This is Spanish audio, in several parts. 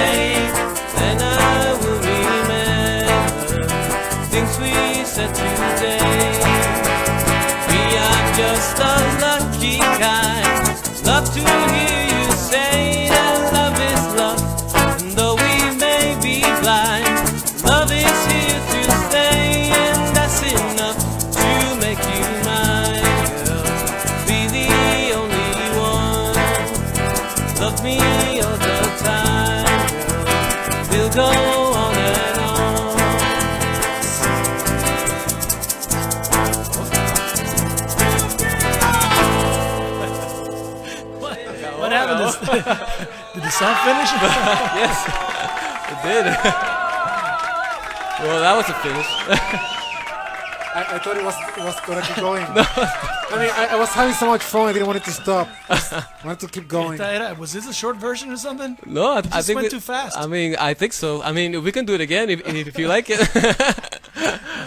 day, then I will remember things we said today. We are just a lucky kind. Love to hear you say that love is love, and though we may be blind, love is here to stay, and that's enough to make you mine, girl. Be the only one, love me all the time, girl. We'll go on and on. What happened? Did the song finish? Yes, it did. Well, that was a finish. I thought it was gonna keep going. No. I mean, I was having so much fun. I didn't want it to stop. I wanted to keep going. Was this a short version or something? No, I just think went too fast. I mean, I think so. I mean, we can do it again if you like it.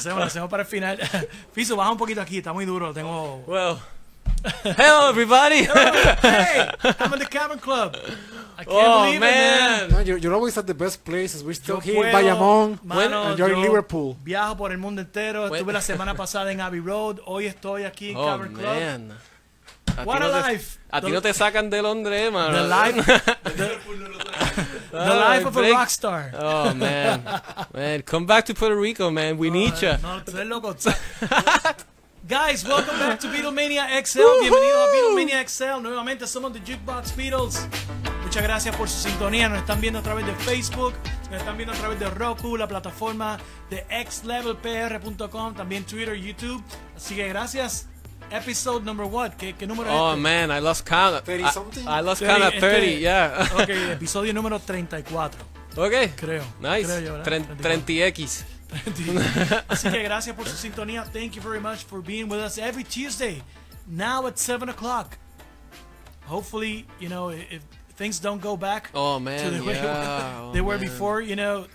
Lo hacemos para el final. Fiso, baja un poquito aquí. Está muy duro. Tengo. Well, hello everybody. Hey, I'm in the Cavern Club. I can't believe man. it, man. No, you're always at the best places. We're still Yo here in puedo, Bayamón, mano, and you're in yo Liverpool. Viajo por el mundo entero. When- Estuve la semana pasada en Abbey Road. Hoy estoy aquí en Oh Cavern Club. man. What a life. A ti no te sacan de Londres, mano. The life, the life of a rock star. Oh man, man, come back to Puerto Rico, man. We need you. No, tú eres loco. Guys, welcome back to Beatlemania XL. Bienvenidos a Beatlemania XL. Nuevamente somos The Jukebox Beatles. Muchas gracias por su sintonía. Nos están viendo a través de Facebook, nos están viendo a través de Roku, la plataforma de xlevelpr.com, también Twitter, YouTube. Así que gracias. Episode number what? ¿Qué número es Oh este? man, I lost count. 30 something? I lost count at 30. Yeah. Ok, episodio número 34. Okay. Creo. Nice. Creo yo, ¿verdad? 30x. Así que gracias por su sintonía. Thank you very much for being with us every Tuesday, now at 7 o'clock. Hopefully, you know, if things don't go back Oh to man, the way yeah. they were man. before, you know,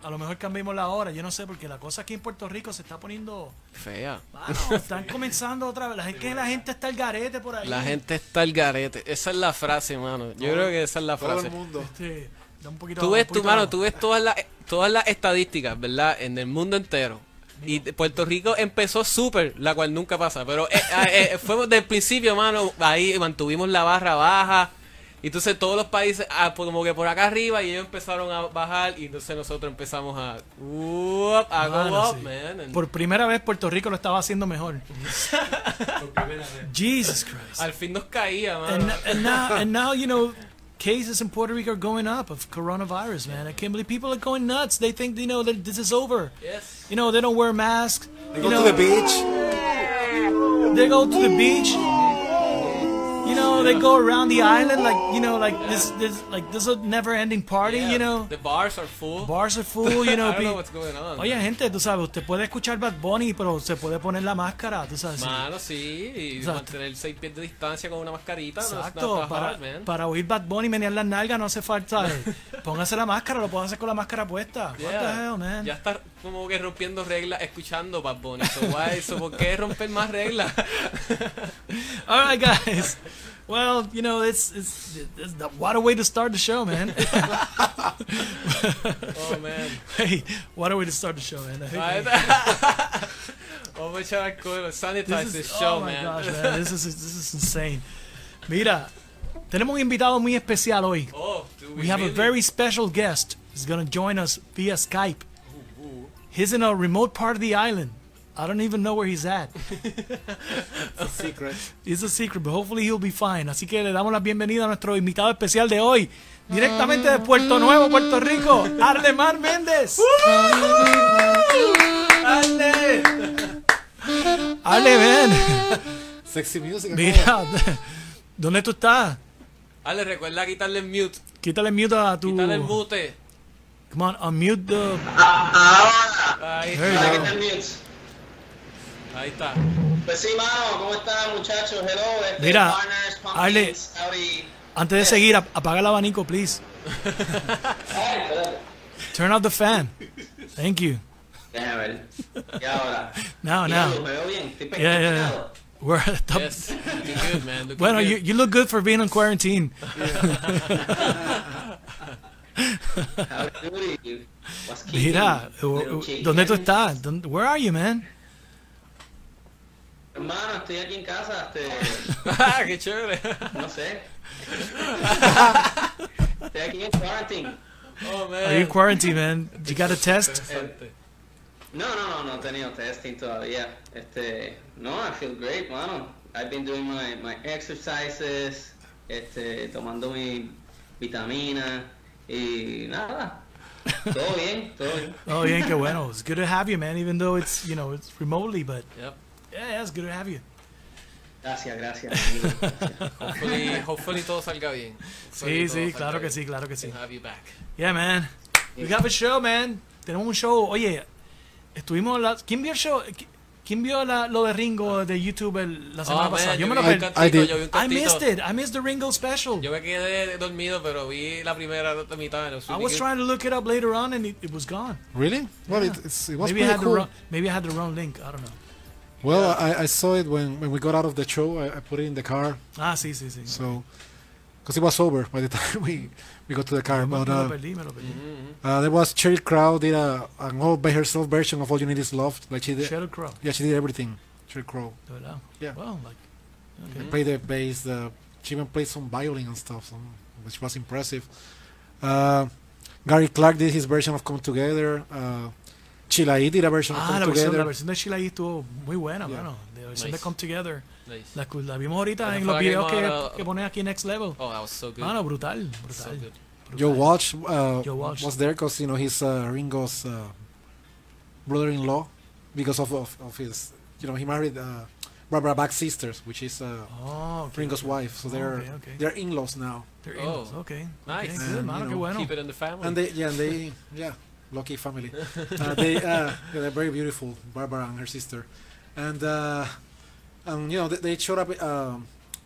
a lo mejor cambiemos la hora. Yo no sé, porque la cosa aquí en Puerto Rico se está poniendo... Fea. Mano, están comenzando otra vez. La gente está al garete por ahí. La gente está al garete. Esa es la frase, mano. Yo creo que esa es la Todo frase. el mundo. Da un poquito, Tú ves, un poquito mano, abajo. tú ves todas las estadísticas, ¿verdad? En el mundo entero. Y Puerto Rico empezó súper, la cual nunca pasa. Pero fue desde el principio, mano. Ahí mantuvimos la barra baja. Y entonces todos los países, como que por acá arriba, y ellos empezaron a bajar. Y entonces nosotros empezamos a go up, sí. man. And Por primera vez Puerto Rico lo estaba haciendo mejor. Jesus Christ. al fin nos caía, mano. And now, you know, cases in Puerto Rico are going up of coronavirus, man. I can't believe people are going nuts. They think, you know, that this is over. Yes. You know, they don't wear masks. They go to the beach. They go to the beach. You know, they go around the island like, you know, like this is a never-ending party, Yeah, you know. The bars are full. Bars are full, you know. I don't know what's going on. Oye, gente, tú sabes, usted puede escuchar Bad Bunny, pero se puede poner la máscara, tú sabes. Mano, sí. Y Exacto. mantener 6 pies de distancia con una mascarita. Exacto, para oír Bad Bunny menear las nalgas no hace falta. Póngase la máscara, lo puedo hacer con la máscara puesta. What the hell, man? Ya está como que rompiendo reglas escuchando Bad Bunny. So, ¿por qué romper más reglas? All right, guys. Well, you know, it's what a way to start the show, man. Oh, man. Hey, what a way to start the show, man. Vamos a echar alcohol, sanitize this show, oh my man. gosh, man. This is insane. Mira, tenemos un invitado muy especial hoy. Oh, do We have a really? very special guest. He's going to join us via Skype. He's in a remote part of the island. I don't even know where he's at. It's a secret. It's a secret, but hopefully he'll be fine. Así que le damos la bienvenida a nuestro invitado especial de hoy, directamente de Puerto Nuevo, Puerto Rico, Arlemar Méndez. ¡Ale! Ale, man. Sexy music. Mira, ¿dónde tú estás? Ale, recuerda quitarle el mute. Quítale el mute a tu... Quítale el mute. Come on, unmute the... Ahí There you está. go. Ahí está. Pues sí, mano, ¿cómo están, muchachos? Hello, Mira, partners, Ale, pumpkins, howdy. antes de seguir, apaga el abanico, please. Ay, espérate. Turn off the fan. Thank you. Déjame ver. Y ahora. Now, Mira, now. me veo bien. Estoy Yeah, yeah, peinado. We're at the... Yes, looking good, man. Looking Bueno, good. you look good for being on quarantine. Howdy doody. What's keeping Mira, little chicken? ¿dónde tú estás? Where are you, man? Hermano, estoy aquí en casa, Ah, qué chévere. no sé. Estoy aquí en quarantine. Oh, man. Are you in quarantine, man? You got a test? No he tenido testing todavía. No, I feel great, mano. I've been doing my exercises, tomando mi vitamina y nada. Todo bien, todo bien. Oh, bien, qué bueno. It's good to have you, man, even though it's, it's remotely, but Yep. yeah, it's good to have you. Gracias, amigo. Gracias. Hopefully todo salga bien. Sí, sí, claro que sí, claro que sí. To have you back. Yeah, man. We have a show, man. Tenemos un show. Oye, estuvimos ¿quién vio el show? ¿Quién vio lo de Ringo de YouTube la semana pasada? Yo me lo perdí. I missed it. I missed the Ringo special. Yo me quedé dormido, pero vi la primera mitad. I was trying to look it up later on, and it was gone. Really? Well, Yeah. it was Maybe I pretty had cool. maybe I had the wrong link. I don't know. Well, I saw it when we got out of the show. I put it in the car, Ah, sí, sí, sí. so because it was over by the time we got to the car. Me But lo perdí, me lo perdí. there was Cheryl Crow did an all by herself version of All You Need Is Love. Like she did, Sheryl Crow. yeah, she did everything. Cheryl Crow. De verdad. Yeah. Well, like, okay. Played the bass. She even played some violin and stuff, which was impressive. Gary Clark did his version of Come Together. Chilaí did a version of Come La Together. versión de Sheila ahí estuvo muy buena, Yeah. mano. La versión de Nice. Come Together. Nice. La vimos ahorita Esa en fue los la que videos vimos que pones aquí en Next Level. Oh, that was so good. Mano, brutal, So brutal. good. Joe Walsh, Joe Walsh. was there because he's Ringo's brother-in-law because of his he married Barbara Bach's sisters, which is Oh, okay. Ringo's wife. So Okay. they're in-laws now, They're Oh. in-laws, okay. Nice. Okay, good, And, mano, qué bueno. Keep it in the family. and they lucky family. They're very beautiful, Barbara and her sister, and they showed up.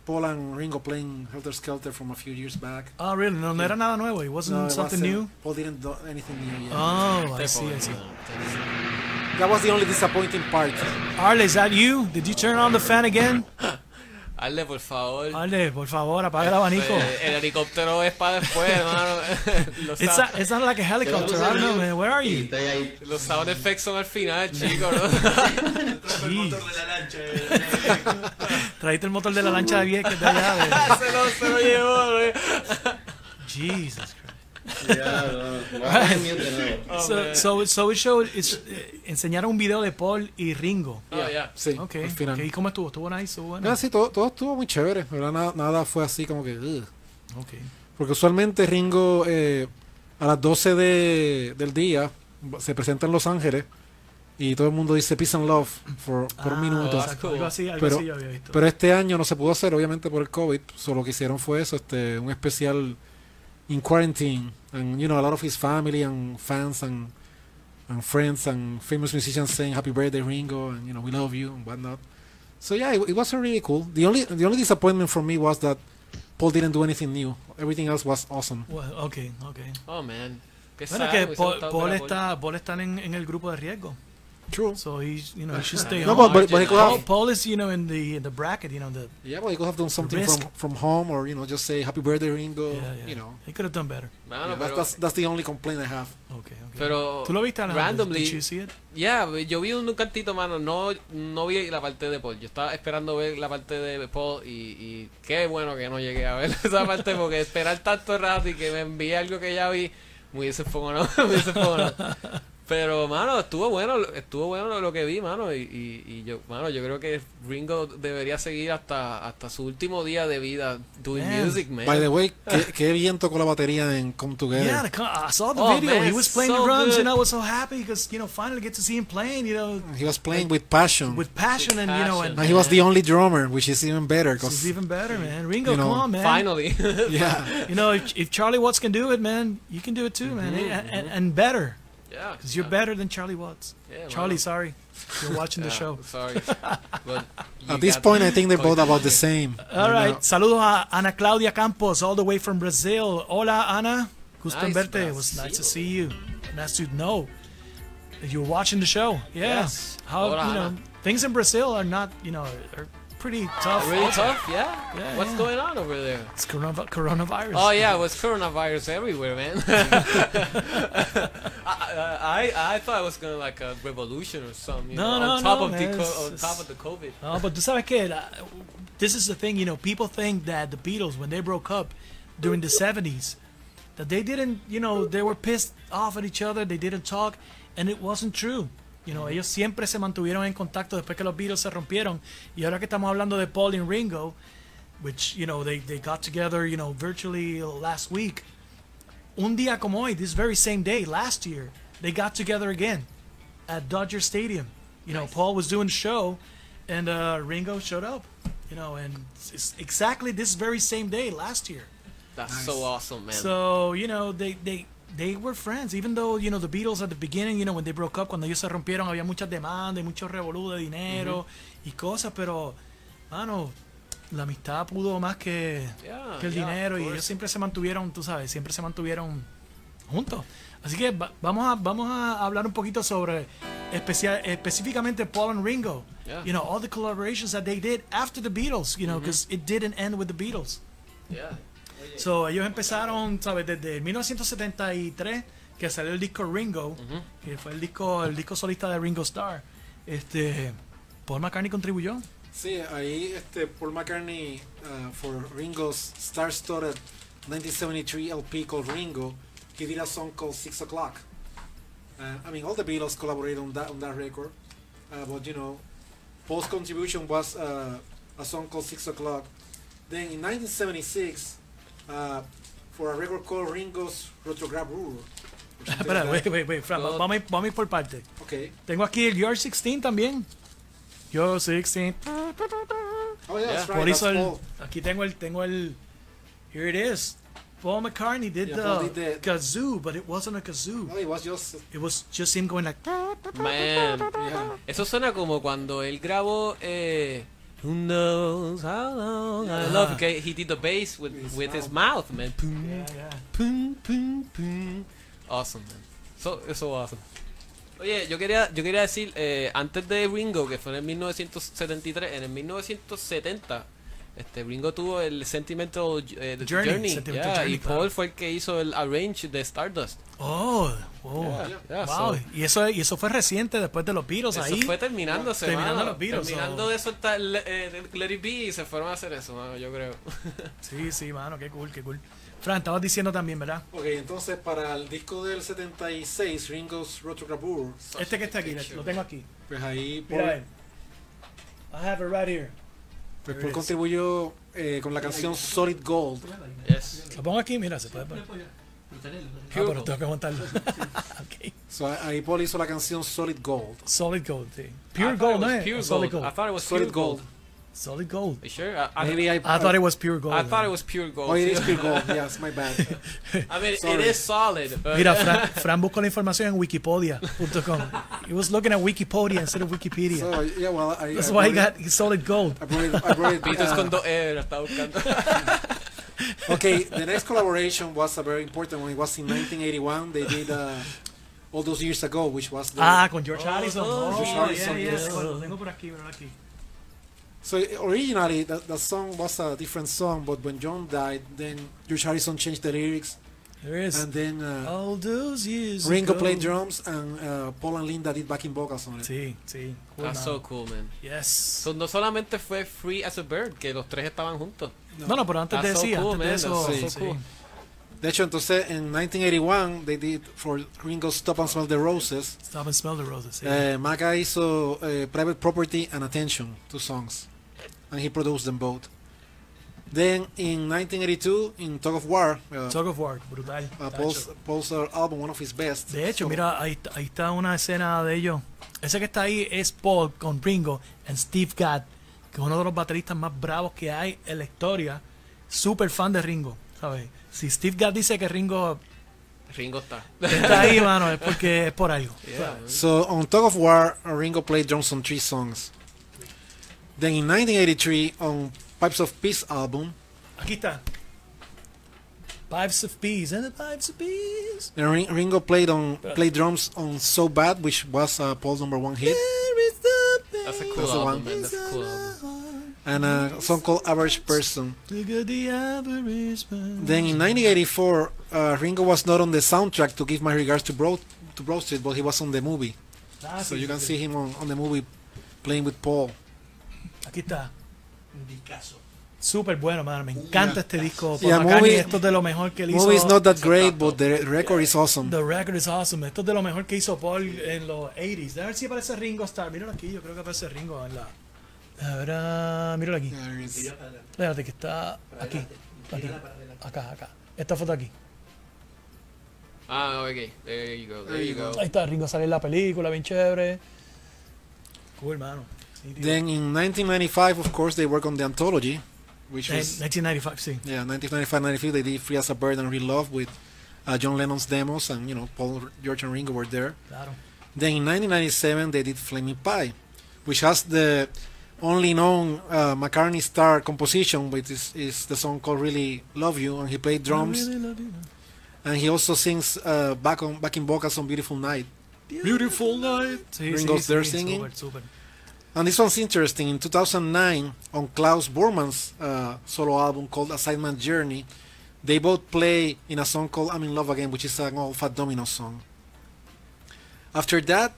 Paul and Ringo playing Helter Skelter from a few years back. Oh, really? No era nada nuevo. It wasn't it something new? Paul didn't do anything new yet. Oh, I see, I see. That was the only disappointing part. Arle, is that you? Did you turn on the fan again? Arle, por favor. Arle, por favor, apaga el abanico. El helicóptero es para después, hermano. It's not like a helicopter. I don't know, man. Where are Sí, you? estoy ahí. Los sound effects son al final, chicos, ¿no? Jeez. Traíste el motor de la lancha de Vieques de allá. se lo llevó, güey. Jesus Christ. Ya, no. Voy a poner mute de nuevo. Oh, So it showed, enseñaron un video de Paul y Ringo. Oh, yeah. Sí, Okay, al final. okay. ¿Y cómo estuvo? ¿Estuvo nice? ¿Estuvo bueno? Sí, todo estuvo muy chévere, ¿verdad? Nada fue así como que... ugh. Okay. Porque usualmente Ringo a las 12 del día se presenta en Los Ángeles y todo el mundo dice Peace and Love por un minuto. Exacto, algo así Pero- yo había visto. Pero este año no se pudo hacer, obviamente por el COVID. Solo lo que hicieron fue eso, un especial in quarantine. And, a lot of his family and fans and friends and famous musicians saying Happy Birthday, Ringo, and, we love you and whatnot. So, yeah, it was really cool. The only disappointment for me was that Paul didn't do anything new. Everything else was awesome. Well, okay. Oh, man. Qué Bueno, sad, que hubiese Paul gustado ver a está en el grupo de riesgo. True. So he should stay No, home. but he could have... Paul is, in the bracket, the Yeah, well, he could have done something risk. from home, or just say Happy Birthday, Ringo. yeah. He could have done better. Mano, Yeah, pero, that's the only complaint I have. Okay. pero ¿Tú lo viste, Alejandro? randomly, Did you see it? yeah, yo vi un cantito, mano, no vi la parte de Paul. Yo estaba esperando ver la parte de Paul y qué bueno que no llegué a ver esa parte porque esperar tanto rato y que me envíe algo que ya vi, me hubiese fogonado. Pero, mano, estuvo bueno lo que vi, mano, y yo creo que Ringo debería seguir hasta su último día de vida doing Man. music, man. By the way, qué bien tocó la batería en Come Together. Yeah, I saw the Oh, video. man, He was playing so the drums, good. and I was so happy because finally get to see him playing. He was playing with passion. With passion, and passion. And he was the only drummer, which is even better. It's 'Cause, even better, man. Ringo, you know, come on, man. Finally. yeah, If Charlie Watts can do it, man, you can do it too, man, and better. Yeah, Because you're better than Charlie Watts. Yeah, Charlie, mano. sorry, you're watching the Yeah, show. Sorry. But you at this got- point, I think they're both about the same. All You right, know. saludos a Ana Claudia Campos, all the way from Brazil. Hola, Ana. Gusto en Nice, verte. It was nice to Brazil. see you. Nice to know that you're watching the show. Yeah. Yes. How Hola, Ana. things in Brazil are not, are pretty tough. Really also. tough, yeah. Yeah, What's yeah. going on over there? It's coronavirus. Oh yeah, it was coronavirus everywhere, man. I thought it was gonna like a revolution or something. You know, on top of man, on top of the COVID. No, but tú sabes que this is the thing, you know, people think that the Beatles, when they broke up during the 70s, that they didn't, you know, they were pissed off at each other, they didn't talk, and it wasn't true. You know, ellos siempre se mantuvieron en contacto después que los Beatles se rompieron. Y ahora que estamos hablando de Paul and Ringo, which, you know, they got together, you know, virtually last week. Un día como hoy, this very same day, last year, they got together again at Dodger Stadium. You know, Paul was doing a show, and Ringo showed up. You know, and it's exactly this very same day last year. That's so awesome, man. So, you know, they were friends, even though, you know, the Beatles at the beginning, you know, when they broke up, cuando ellos se rompieron, había muchas demandas y mucho revolú de dinero y cosas, pero, mano, la amistad pudo más que el dinero, y ellos siempre se mantuvieron, tú sabes, siempre se mantuvieron juntos. Así que vamos a hablar un poquito sobre específicamente Paul and Ringo. Yeah. You know, all the collaborations that they did after the Beatles, you know, because it didn't end with the Beatles. Yeah. So, ellos empezaron, ¿sabes? Desde 1973, que salió el disco Ringo, que fue el disco solista de Ringo Starr. Paul McCartney contribuyó. Sí, ahí Paul McCartney for Ringo's star-studded 1973 LP called Ringo, he did a song called 6 O'Clock. I mean, all the Beatles collaborated on that record, but you know, Paul's contribution was a song called 6 O'Clock. Then in 1976, for a record called Ringo's Retrograde Rule. Espera, wait, Fran, vamos a ir por parte. Okay. Tengo aquí el You're 16 también. You're 16. Oh yeah, that's right. Por eso That's Paul. aquí tengo el. Here it is. Paul McCartney did Paul did the kazoo, but it wasn't a kazoo. No, it was just. It was just him going like. Man, Yeah. eso suena como cuando él grabó Who knows how long I love you. Okay, he did the bass with his mouth, man. Yeah. Pum, pum, pum. Awesome, man. So awesome. Oye, yo quería decir, antes de Ringo, que fue en el 1973, en el 1970, Ringo tuvo el Sentimental Journey, Sentimental yeah, Journey, y claro. Paul fue el que hizo el arrange de Stardust. Oh, wow. Yeah, Wow. so- Y eso fue reciente después de los Beatles eso ahí. fue terminándose, Terminando mano. los Beatles, Terminando so- de soltar Let It Be y se fueron a hacer eso, mano, yo creo. Sí, mano, qué cool. Fran, estabas diciendo también, ¿verdad? Ok, entonces para el disco del 76, Ringo's Retrograde Rule, Este que está aquí, lo tengo aquí. pues ahí Mira, Paul, I have it right here. pues Paul contribuyó con la canción Solid Gold. Yes. Lo pongo aquí, mira, se puede poner. Pero tengo que montarlo. Ok. So, ahí Paul hizo la canción Solid Gold. Solid Gold, sí. I Pure thought Gold, it ¿no was es? Pure O Solid gold. I Gold. thought it was Solid pure gold. Gold. Solid Gold. You sure? Maybe I thought it was Pure Gold. I thought it was pure gold. Oh, it is too. pure gold. Yes, my bad. I mean, Sorry. it is solid. But Mira, Fran buscó la información en wikipedia.com. He was looking at Wikipedia instead of Wikipedia. So yeah, well, That's why he got Solid Gold. I brought it. Beatles con dos la está buscando. Okay, the next collaboration was a very important one. It was in 1981. They did all those years ago, which was the, Con George Harrison. George Harrison, yeah. yes. Lo tengo por aquí, aquí. So originally the song was a different song, but when John died, then George Harrison changed the lyrics, There is. and then All those years Ringo ago. played drums, and Paul and Linda did backing vocals on it. Sí. Cool, That's man. so cool, man. Yes. So, no solamente fue Free as a Bird, que los tres estaban juntos. No, pero antes de That's so sí, cool, antes de man. eso. That's so sí. cool. De hecho, entonces en 1981 they did for Ringo's Stop and Smell the Roses. Stop and Smell the Roses. Sí. Maca hizo Private Property and Attention, two songs, and he produced them both. Then in 1982, in Tug of War, Tug of War, brutal. Paul's album, one of his best. De hecho, So, mira, ahí está una escena de ellos. Ese que está ahí es Paul con Ringo and Steve Gadd, que es uno de los bateristas más bravos que hay en la historia. Súper fan de Ringo, ¿sabes? Si Steve Gadd dice que Ringo Ringo está. está ahí, mano, es porque es por algo. Yeah. So on Tug of War, Ringo played drums on 3 songs. Then in 1983, on Pipes of Peace album, Aquí está. Pipes of Peace and the Pipes of Peace. Ringo played drums on So Bad, which was Paul's #1 hit. There is the That's a That's cool the album, one. man. That's a cool album. and a song called Average Person. Look at the average man. Then in 1984, Ringo was not on the soundtrack to give my regards to Broad Street, but he was on the movie. Ah, So sí, you can sí. see him on the movie playing with Paul. Aquí está. Súper bueno, man. Me encanta Yeah. este disco. Yeah, Paul McCartney, movie- esto es de lo mejor que él hizo. Movie is not that great, but the record is awesome. The record is awesome. Esto es de lo mejor que hizo Paul en los 80s. A ver si aparece Ringo Starr. Míralo aquí, yo creo que aparece Ringo en la. A ver, míralo aquí. There is- Espérate, que está aquí. Aquí. Acá. Esta foto aquí. Ah, ok. There you go. There you go. Ahí está, Ringo sale en la película, bien chévere. Cool, mano. Sí, tío. Then in 1995, of course, they worked on the anthology, which En was 1995, sí. yeah, 1995-96. They did "Free as a Bird" and "Real Love" with John Lennon's demos, and Paul, George, and Ringo were there. Claro. Then in 1997, they did "Flaming Pie," which has the only known McCartney star composition, which is the song called "Really Love You," and he played drums, I really love you. and he also sings backing vocals on "Beautiful Night." Beautiful night. Sí, Ringo's there singing. Súper. And this one's interesting. In 2009, on Klaus Bormann's solo album called "A Sideman's Journey," they both play in a song called "I'm in Love Again," which is an old Fat Domino song. After that,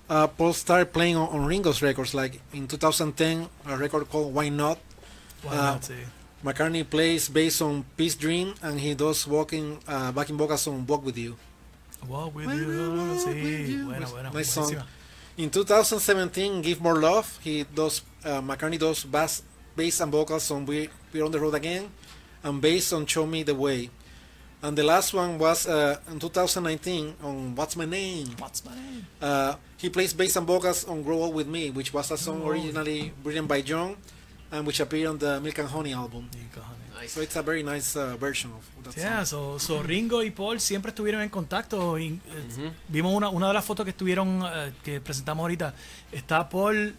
Paul started playing on Ringo's records, like in 2010, a record called "Why Not." Why not, sí. McCartney plays bass on "Peace Dream," and he does backing vocals on "Walk With You." Walk with Walk you. Sí, with you. bueno. Nice song. Buenísima. In 2017, "Give More Love," McCartney does bass and vocals on "We're on the Road Again," and bass on "Show Me the Way." And the last one was in 2019 on "What's My Name." What's my name? He plays bass and vocals on "Grow Up With Me," which was a song originally written by John, and which appeared on the Milk and Honey album. Sí, cojones. Nice. So it's a very nice version of that Yeah, song. so Ringo y Paul siempre estuvieron en contacto. Y, vimos una de las fotos que estuvieron, que presentamos ahorita. Está Paul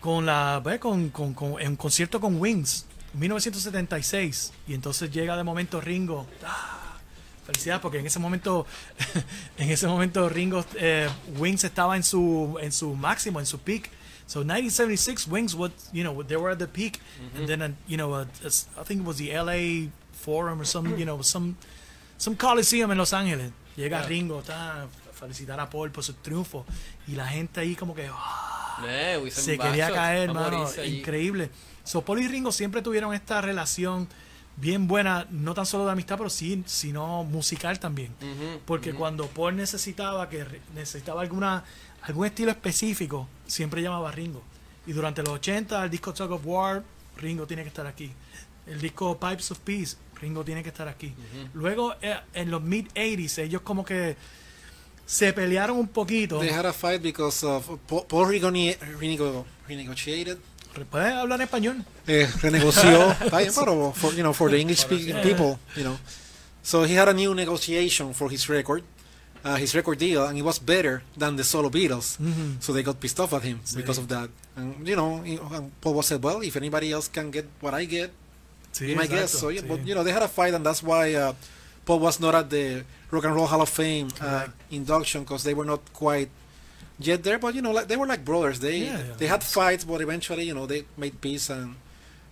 con en un concierto con Wings, 1976. Y entonces llega de momento Ringo. Felicidades, porque en ese momento Ringo, Wings estaba en su máximo, en su peak. So 1976, Wings, they were at the peak, and then I think it was the LA Forum or some Coliseum en Los Ángeles. Llega Ringo, a felicitar a Paul por su triunfo, y la gente ahí como que se quería caer, mano, increíble. So Paul y Ringo siempre tuvieron esta relación bien buena, no tan solo de amistad, pero sí, sino musical también. Porque cuando Paul necesitaba algún estilo específico, siempre llamaba a Ringo. Y durante los 80, el disco Tug of War, Ringo tiene que estar aquí. El disco Pipes of Peace, Ringo tiene que estar aquí. Luego, en los mid-80s, ellos como que se pelearon un poquito. They had a fight because of Paul renegotiated. ¿Puedes hablar en español? Renegoció, está bien, pero for the English speaking people, So he had a new negotiation for his record deal, and it was better than the solo Beatles. So they got pissed off at him because of that. And and Paul was said, well, if anybody else can get what I get, Sí, be my exacto, guest. So sí. but they had a fight, and that's why Paul was not at the Rock and Roll Hall of Fame induction, because they were not quite yet there. But they were like brothers. They had fights, but eventually they made peace, and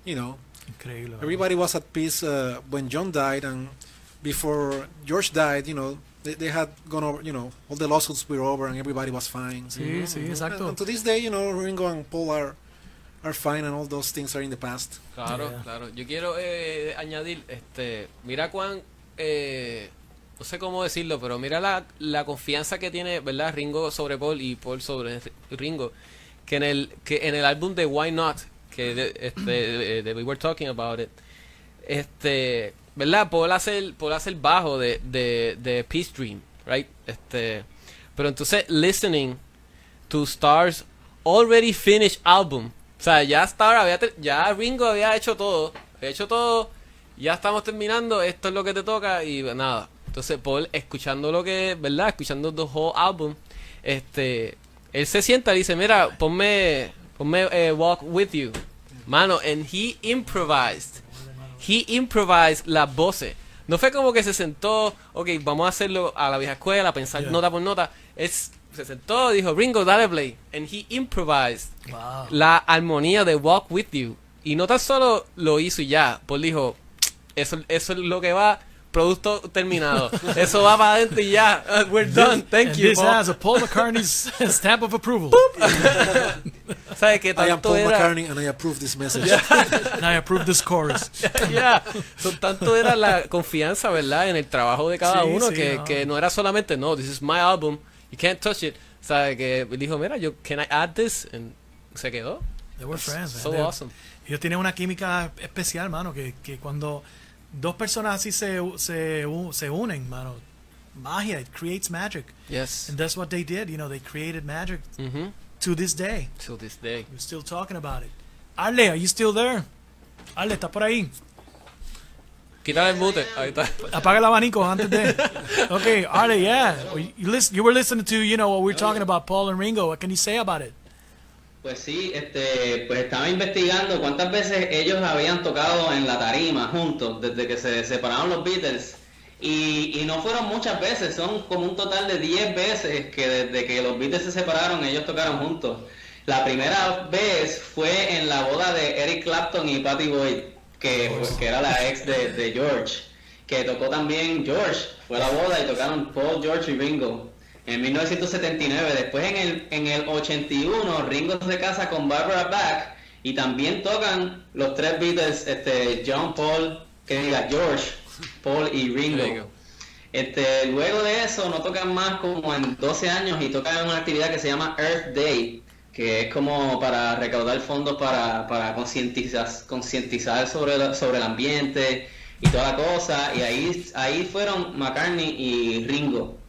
Increíble. everybody was at peace when John died, and before George died, they had gone over, all the lawsuits were over, and everybody was fine. Sí, sí, exacto. And to this day, Ringo and Paul are fine, and all those things are in the past. Claro, Yeah. claro. Yo quiero añadir, mira cuán, no sé cómo decirlo, pero mira la confianza que tiene, ¿verdad? Ringo sobre Paul y Paul sobre Ringo, que en el álbum de Why Not, que we were talking about it, ¿verdad? Paul hace el bajo de Peace Dream, right? Pero entonces listening to Star's already finished album, o sea, ya Ringo había hecho todo, ya estamos terminando, esto es lo que te toca y nada. Entonces Paul, escuchando ¿verdad? Escuchando the whole album, él se sienta y dice, mira, ponme Walk With You, mano, and he improvised las voces. No fue como que se sentó, ok, vamos a hacerlo a la vieja escuela, a pensar nota por nota. Se sentó, dijo, Ringo, dale play. And he improvised Wow. la armonía de Walk With You. Y no tan solo lo hizo y ya, Paul dijo, eso es lo que va, producto terminado. Eso va para adentro y ya. We're done. Thank you, This Paul. has a Paul McCartney's stamp of approval. ¿Sabes qué I am tanto Paul era? McCartney and I approve this message. And I approve this chorus. Ya. Tanto era la confianza, ¿verdad? En el trabajo de cada Sí, uno, sí, que no era solamente, no, this is my album, you can't touch it. ¿Sabes? Que dijo, mira, can I add this? And se quedó. They were friends, man. So awesome. Ellos tienen una química especial, mano, que cuando dos personas así se unen, mano, magia, it creates magic. Yes. And that's what they did, you know, they created magic Mhm. to this day. Till this day. We're still talking about it. Arle, are you still there? Arle, ¿estás por ahí? Quítale el mute. Ahí está. Apaga el abanico antes de... Okay, Arle, yeah. You were listening to, you know, what we were talking about, Paul and Ringo. What can you say about it? Pues sí, pues estaba investigando cuántas veces ellos habían tocado en la tarima juntos desde que se separaron los Beatles y no fueron muchas veces, son como un total de 10 veces que desde que los Beatles se separaron ellos tocaron juntos. La primera vez fue en la boda de Eric Clapton y Patty Boyd, que era la ex de George, que tocó también George, fue la boda y tocaron Paul, George y Ringo. En 1979, después en el 81, Ringo se casa con Barbara Bach y también tocan los tres Beatles, John, Paul, George, Paul y Ringo. Luego de eso no tocan más como en 12 años y tocan en una actividad que se llama Earth Day, que es como para recaudar fondos para concientizar sobre el ambiente y toda la cosa, y ahí fueron McCartney y Ringo.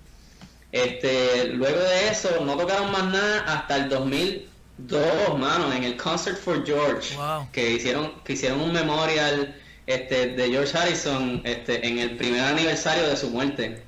Luego de eso no tocaron más nada hasta el 2002, mano, en el Concert for George. Wow. que hicieron un memorial de George Harrison en el primer aniversario de su muerte.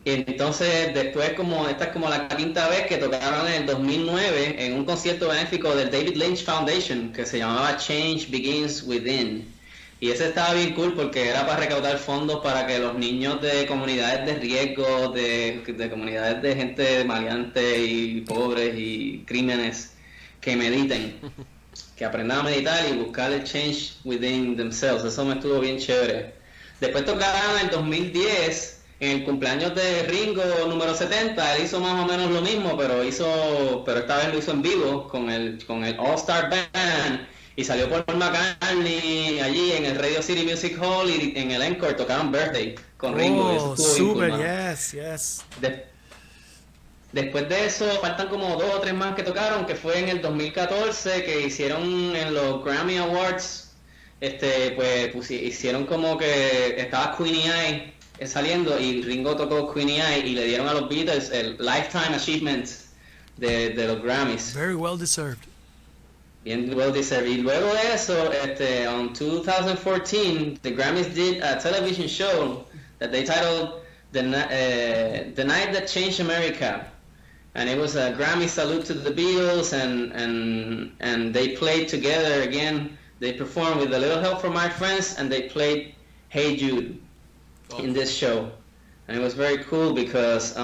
Entonces después esta es como la quinta vez que tocaron en el 2009 en un concierto benéfico del David Lynch Foundation que se llamaba Change Begins Within. Y ese estaba bien cool porque era para recaudar fondos para que los niños de comunidades de riesgo, de comunidades de gente maleante y pobres y crímenes, que mediten, que aprendan a meditar y buscar el change within themselves. Eso me estuvo bien chévere. Después tocaron en el 2010, en el cumpleaños de Ringo número 70, él hizo más o menos lo mismo, pero esta vez lo hizo en vivo con el All Star Band. Y salió Paul McCartney allí en el Radio City Music Hall y en el Encore tocaron Birthday con Ringo. Oh, Eso estuvo bien super, cool, mano. yes. Después de eso faltan como 2 o 3 más que tocaron, que fue en el 2014 que hicieron en los Grammy Awards, pues hicieron como que estaba Queenie Eye saliendo y Ringo tocó Queenie Eye y le dieron a los Beatles el Lifetime Achievement de los Grammys. Very well deserved. Bien well deserved. Y luego de eso, on 2014, the Grammys did a television show that they titled The Night That Changed America, and it was a Grammy salute to the Beatles, and they played together again. They performed with a little help from our friends, and they played Hey Jude in this show, and it was very cool because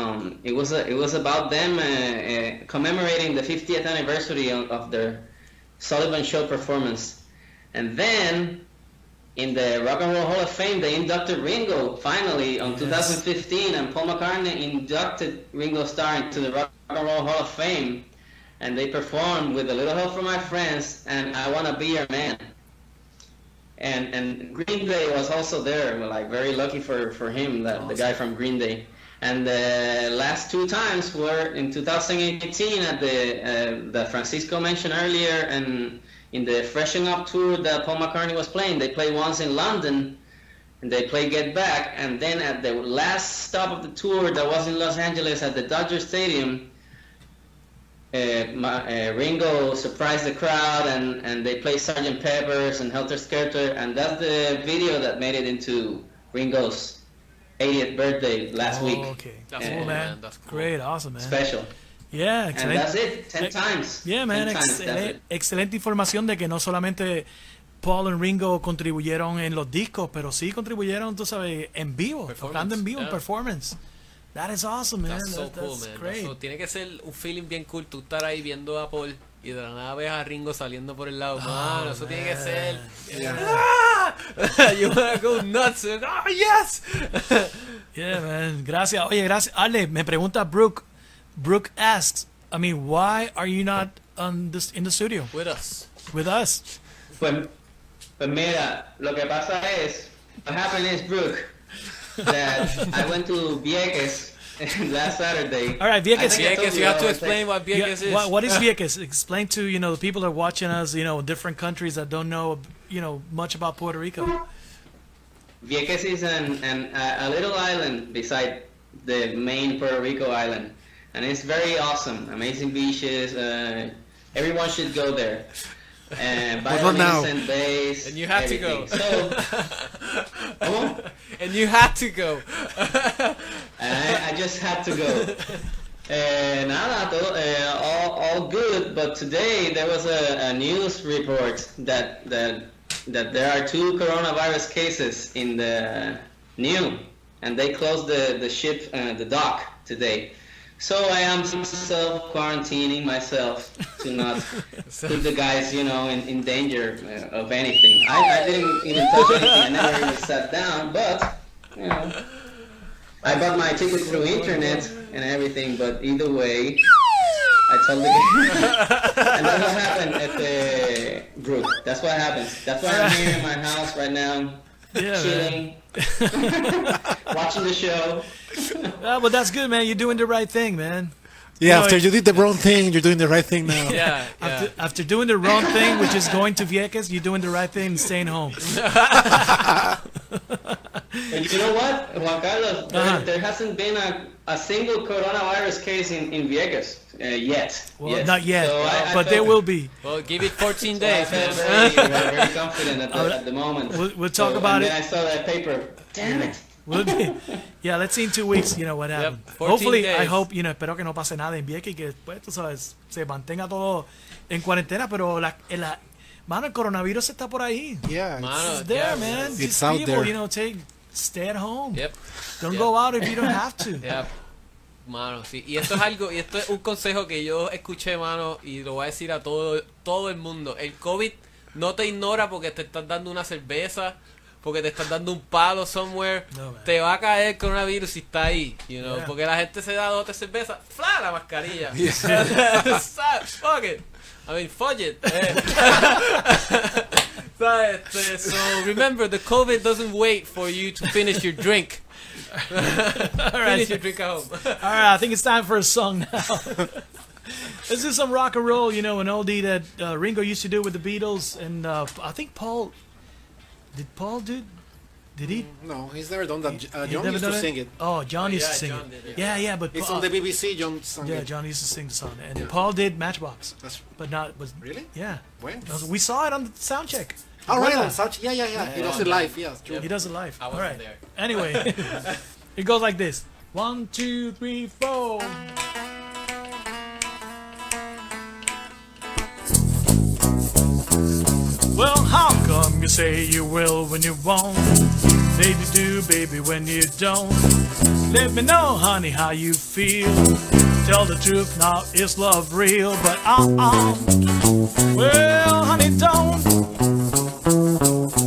it was about them commemorating the 50th anniversary of their Sullivan Show performance. And then in the Rock and Roll Hall of Fame they inducted Ringo finally on 2015, and Paul McCartney inducted Ringo Starr into the Rock and Roll Hall of Fame, and they performed with a little help from my friends and I Wanna Be Your Man. And Green Day was also there, like very lucky for him, that awesome. The guy from Green Day. And the last 2 times were in 2018 at the Francisco mentioned earlier, and in the Freshen Up tour that Paul McCartney was playing. They played once in London, and they played Get Back, and then at the last stop of the tour that was in Los Angeles at the Dodger Stadium, Ringo surprised the crowd, and they played Sgt. Pepper's and Helter Skelter, and that's the video that made it into Ringo's 80th birthday last week. Okay, That's cool, cool, man. That's cool. Great, awesome, man. Special. Yeah, And excelente. that's it, 10 times. Yeah, man, 10 times, that's it. excelente información de que no solamente Paul y Ringo contribuyeron en los discos, pero sí contribuyeron, tú sabes, en vivo, tocando en vivo, en yeah. performance. That is awesome, man. That's so That's cool, man. great. So, tiene que ser un feeling bien cool tú estar ahí viendo a Paul y de la nada ves a Ringo saliendo por el lado. Mano, eso tiene que ser. You wanna go nuts. Oh, yes. Yeah, man. Gracias. Oye, gracias. Ale, me pregunta Brooke. Brooke asks, I mean, why are you not in the studio With us. with us? Pues mira, lo que pasa es, what happened is, Brooke, that I went to Vieques last Saturday. All right, Vieques. Vieques, you have to explain what Vieques is. What is Vieques? Explain to, the people that are watching us, different countries that don't know, much about Puerto Rico. Vieques is a little island beside the main Puerto Rico island, and it's very awesome. Amazing beaches. Everyone should go there. now. And bass. And you had to go. So, ¿cómo? And you had to go. I just had to go. Nada, all good. But today there was a news report that there are 2 coronavirus cases in the new, and they closed the ship, the dock today. So I am self-quarantining myself to not put the guys, in danger of anything. I didn't even touch anything. I never even sat down, but, I bought my ticket through internet and everything, but either way, I told the guy. And that's what happened at the group. That's what happens. That's why I'm here in my house right now, chilling, watching the show. But that's good, man. You're doing the right thing, man. Yeah, after you did the wrong thing, you're doing the right thing now. Yeah. After doing the wrong thing, which is going to Vieques, you're doing the right thing and staying home. And you know what, Juan Carlos? There hasn't been a single coronavirus case in Vieques yet. Well, not yet, So but there will be. Well, give it 14 So I days, felt man. very confident at the moment. We'll talk about and it. then I saw that paper. Damn it. Yeah, let's see in 2 weeks, what happened. 14 Hopefully, days. I hope, espero que no pase nada en Vieques y que después, tú sabes, se mantenga todo en cuarentena, pero mano, el coronavirus está por ahí. Yeah, Mano, It's there, yeah, man. It's Just out people, there. stay at home. Yep. Don't Yep. go out if you don't have to. Yeah. Mano, sí. Y esto es un consejo que yo escuché, mano, y lo voy a decir a todo el mundo. El COVID no te ignora porque te estás dando una cerveza, porque te estás dando un palo somewhere. No, man. Te va a caer el coronavirus si está ahí, Yeah. porque la gente se da 2 o 3 cervezas, ¡fla! La mascarilla. Fuck it. I mean, fuck it. So remember, the COVID doesn't wait for you to finish your drink. Finish your drink at home. All right, I think it's time for a song now. Let's do some rock and roll, an oldie that Ringo used to do with the Beatles. And I think Paul... Did Paul do... Did he? No, he's never done that. He John never used done to it? sing it. Oh, John used to yeah, sing John it. did, Yeah, but It's Paul, on the BBC. John sang yeah, it. John used to sing the song, and Yeah. Paul did Matchbox, That's but not was really yeah. when. We saw it on the sound check. Oh, right Brother. on such. Yeah. He does it live. Yeah, true. He does it live. I All wasn't right. there. Anyway, it goes like this: 1, 2, 3, 4. Well, how come you say you will when you won't? Baby do, baby, when you don't. Let me know, honey, how you feel. Tell the truth now, is love real? But well, honey, don't.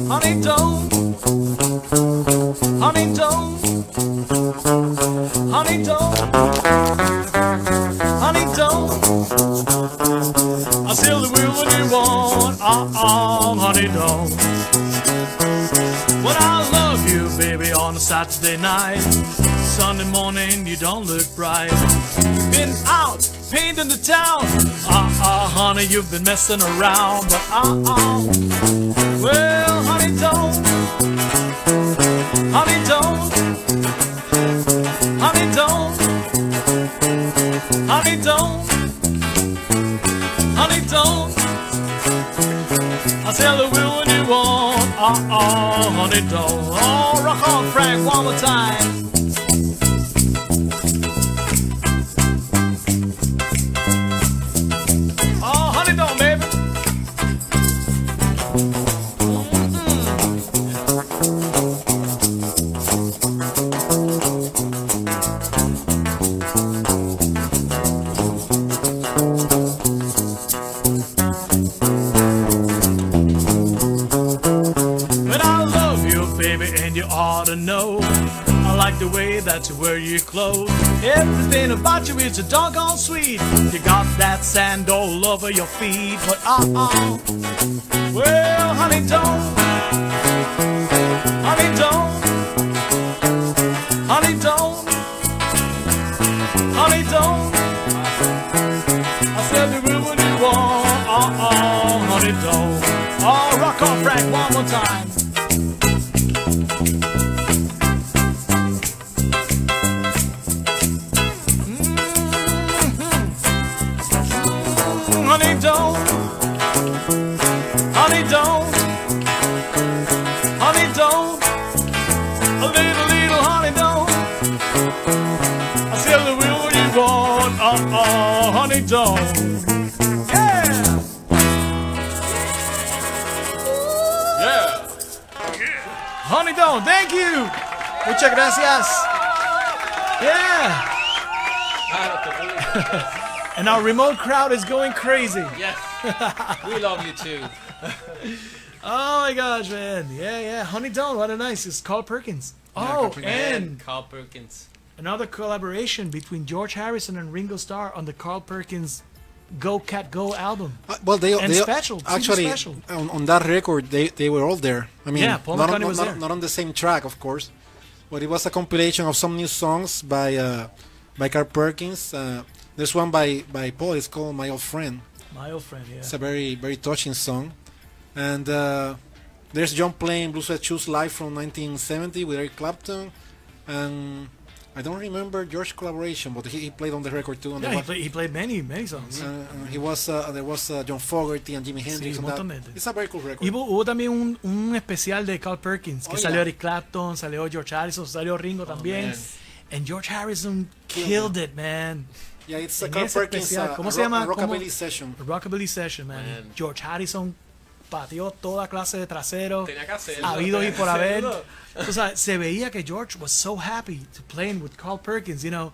Honey, don't. Honey, don't. Honey, don't. Honey, don't. I still will when you want. Honey, don't. When I love you, baby, on a Saturday night, Sunday morning, you don't look bright. Been out, painting the town. Honey, you've been messing around. But well, honey, don't. Honey, don't. Honey, don't. Honey, don't. Honey, don't. I tell her when you want. Honey, don't. Oh, rock on, Frank, one more time. Oh, honey, don't, baby. to wear your clothes. Everything about you is a doggone sweet. You got that sand all over your feet, but well, honey, don't, honey, don't, honey, don't, honey, don't. I said the real what you want, honey, don't. Oh, rock on, Frank, one more time. Honey, don't, honey, don't, honey, don't, a little honey, don't. I said the real what you want, honey, don't. Yeah, yeah, honey, don't. Thank you. Muchas gracias. Yeah. And our remote crowd is going crazy. Yes. We love you too. Oh my gosh, man. Yeah, yeah. Honey Don't, what a nice. It's Carl Perkins. Carl Perkins. And Carl Perkins. another collaboration between George Harrison and Ringo Starr on the Carl Perkins Go Cat Go album. Well, they Special, super actually special. on that record they were all there. I mean, Yeah, Paul not, McCartney on, was not, there. not on the same track, of course, but it was a compilation of some new songs by Carl Perkins. There's one by Paul. It's called My Old Friend. My old friend, yeah. It's a very, very touching song. And there's John playing Blue Suede Shoes live from 1970 with Eric Clapton. And I don't remember George's collaboration, but he played on the record too. Yeah, he played many songs. He was there was John Fogerty and Jimi Hendrix. Sí, on un montón that. de gente. It's a very cool record. Y hubo también un especial de Carl Perkins, que Oh, salió yeah. Eric Clapton, salió George Harrison, salió Ringo también. man. And George Harrison killed it, man. Yeah, it's a En Carl ese Perkins especial, ¿cómo se llama? rockabilly ¿Cómo? session. A Rockabilly Session, man. Man. George Harrison pateó toda clase de trasero, Tenía que hacerlo. habido y por haber. hacerlo. O sea, se veía que George was so happy to playing with Carl Perkins, you know.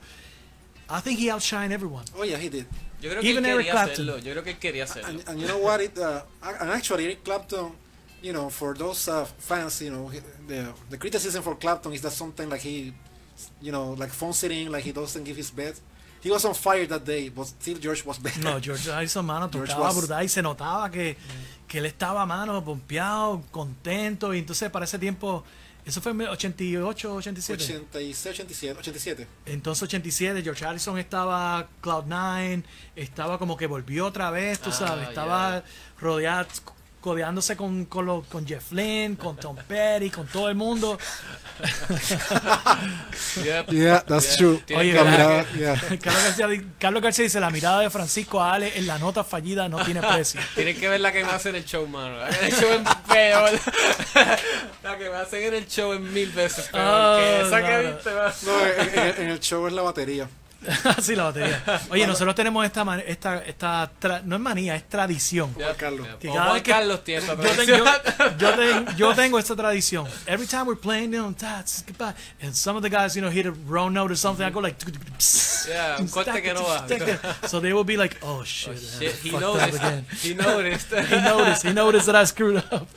I think he outshined everyone. Oh yeah, he did. Yo creo que Even él Eric quería Clapton. hacerlo. Yo creo que él quería hacerlo. And you know what? And actually, Eric Clapton, you know, for those fans, you know, the criticism for Clapton is that sometimes like he, you know, like phone sitting, like he doesn't give his best. He was on fire that day, but still George was better. No, George Harrison, mano, George tocaba was- brutal y se notaba que él estaba, mano, pompeado, contento. Y entonces, para ese tiempo, eso fue en 88, 87. 86, 87. Entonces 87, George Harrison estaba Cloud9, estaba como que volvió otra vez, tú sabes, estaba codeándose con Jeff Lynne, con Tom Petty, con todo el mundo. Yep. Yeah, that's true. Tiene Oye, que- La mirada, yeah. Carlos García dice, la mirada de Francisco a Ale en la nota fallida no tiene precio. Tienen que ver la que me hacen en el show, mano. El show es peor. La que me hacen en el show es 1000 veces peor que esa que no. viste, mano. No, en el show es la batería. Sí, la batería. Oye, nosotros tenemos no es manía, es tradición. Juan Carlos. Que O cada Juan vez que- Carlos tiene esa Yo, tradición. yo tengo esta tradición. Every time we're playing, you know, goodbye, and some of the guys, you know, hit a wrong note or something, I go like, Yeah, un corte que no va. so they will be like, oh shit, Shit, he fucked up noticed. again. He noticed. He noticed that I screwed up.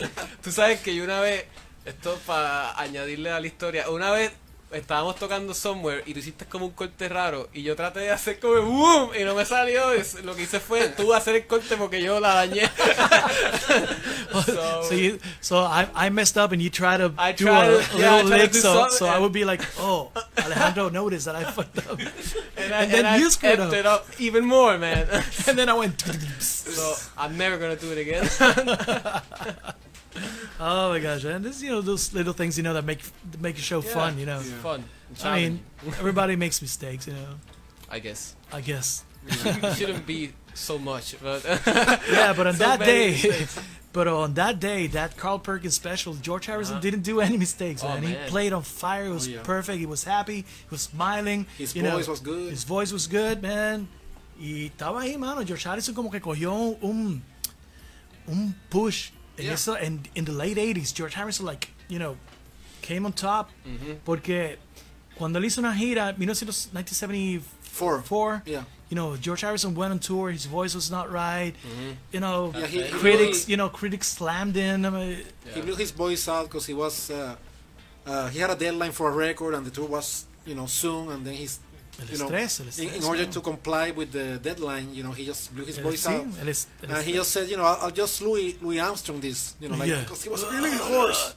Tú sabes que yo una vez, esto para añadirle a la historia, una vez estábamos tocando Somewhere y tú hiciste como un corte raro y yo traté de hacer como boom y no me salió. Lo que hice fue tú hacer el corte porque yo la dañé. So I messed up and you try to I do tried a to- yeah, I little tried to lick, do so something, I and- would be like, oh, Alejandro noticed that I fucked up. And then I you screwed effed up. it up even more, man. And then I went, So I'm never gonna do it again. oh my gosh, man, this, you know, those little things, you know, that make the show fun, you know. It's fun. I mean, everybody makes mistakes, you know. I guess. I guess. It shouldn't be so much, but Yeah, but on So that many day, mistakes. but on that day, that Carl Perkins special, George Harrison didn't do any mistakes, Oh, man. He man. played on fire. It was yeah. perfect. He was happy. He was smiling. His you know, voice was good. His voice was good, man. Y estaba ahí, mano. George Harrison como que cogió un push. En Yeah. eso, in the late 80s, George Harrison, like, you know, came on top. Porque cuando él hizo una gira, 1974, Yeah. you know, George Harrison went on tour. His voice was not right. You know, Yeah, he critics, really- critics slammed in. I mean, He blew his voice out because he was he had a deadline for a record and the tour was soon, and then he's El you know, estrés, el estrés, in order ¿no? to comply with the deadline, he just blew his voice Sí, out, el and he estrés. just said, I'll just Louis Armstrong this, like, Yeah. because he was really hoarse.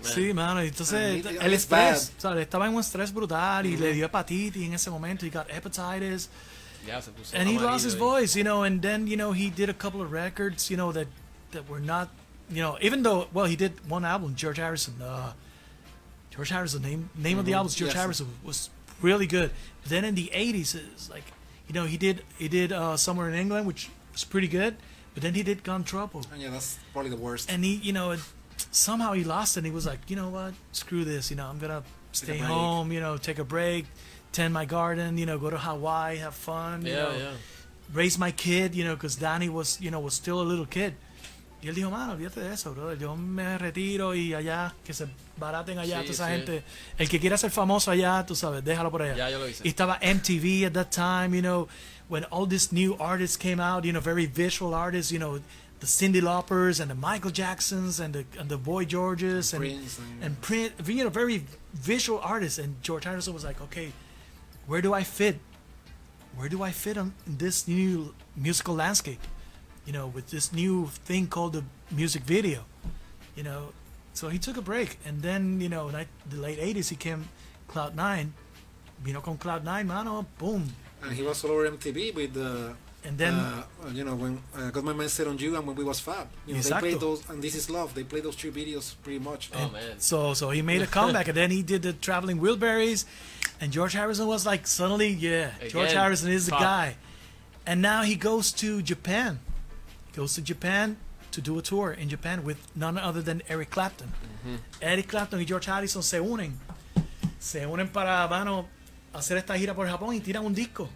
Sí, mano, entonces And el it's estrés, bad. ¿sabes? Estaba en un estrés brutal y le dio hepatitis en ese momento. He got hepatitis Ya se puso and he lost his amarillo ahí. voice, and then, he did a couple of records, that were not, even though, well, he did one album, George Harrison, name of the album is George Yes. Harrison, was really good. Then in the 80s, it's like, he did Somewhere in England, which was pretty good, but then he did Gun Trouble. And yeah, that's probably the worst. And he, somehow he lost it. And he was like, you know what? Screw this. I'm gonna stay break. home. Take a break, tend my garden. Go to Hawaii, have fun. Yeah. Raise my kid. Because Danny was still a little kid. Y él dijo, mano, olvídate de eso, brother. Yo me retiro y allá, que se baraten allá, Sí, toda esa sí. gente. El que quiera ser famoso allá, tú sabes, déjalo por allá. Ya, yo lo hice. Y estaba MTV at that time, when all these new artists came out, very visual artists, the Cyndi Laupers and the Michael Jacksons and the Boy Georges Prince and Prince, very visual artists. And George Harrison was like, okay, where do I fit? Where do I fit in this new musical landscape? With this new thing called the music video. So he took a break, and then in the late 80s he came Cloud9. Vino con Cloud9, mano, boom. And he was all over MTV with And then when Got My Mind Set on You and when we was Fab. They Exacto. played those, and This Is Love. They played those two videos pretty much. Oh, man. so he made a comeback, and then he did the Traveling Wilburys, and George Harrison was like, suddenly, George Again, Harrison is the top. guy. And now he goes to Japan. Goes to Japan to do a tour in Japan with none other than Eric Clapton. Eric Clapton y George Harrison se unen para, mano, hacer esta gira por Japón y tiran un disco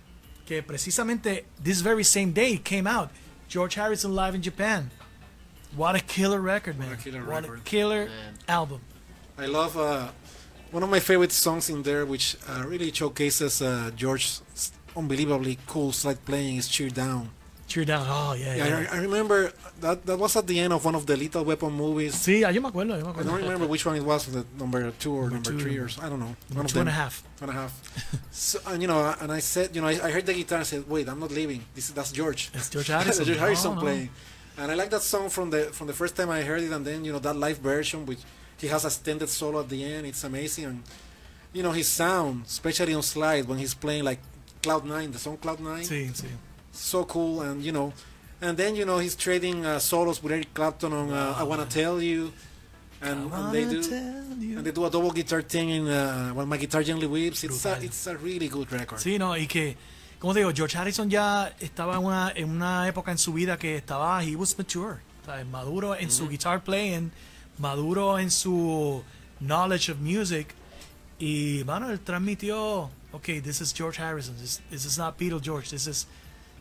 que precisamente this very same day it came out. George Harrison live in Japan. What a killer record, man. What a killer What a record. killer Man. album. I love one of my favorite songs in there, which really showcases George's unbelievably cool slide playing, is Cheer Down. Cheer Down. Oh, yeah. I remember that was at the end of one of the Lethal Weapon movies. Sí, yo me acuerdo. I don't remember which one it was, the number 2 or number two, 3 or I don't know. One of Two and a them. half. 2.5. So, and I said, I heard the guitar and I said, wait, I'm not leaving. That's George. It's George Harrison. George Harrison No. playing. And I like that song from the first time I heard it, and then that live version, which he has a extended solo at the end. It's amazing, and his sound, especially on slide when he's playing like Cloud9, the song Cloud9, Sí. so cool. And then he's trading solos with Eric Clapton on I Wanna Tell You, and they do a double guitar thing in When My Guitar Gently Weeps. It's a really good record. Sí, no, y que, como te digo, George Harrison ya estaba en una época en su vida que he was mature, ¿sabes? Maduro en su guitar playing, maduro en su knowledge of music, y, mano, él transmitió, okay, this is George Harrison, this is not Beatle George, this is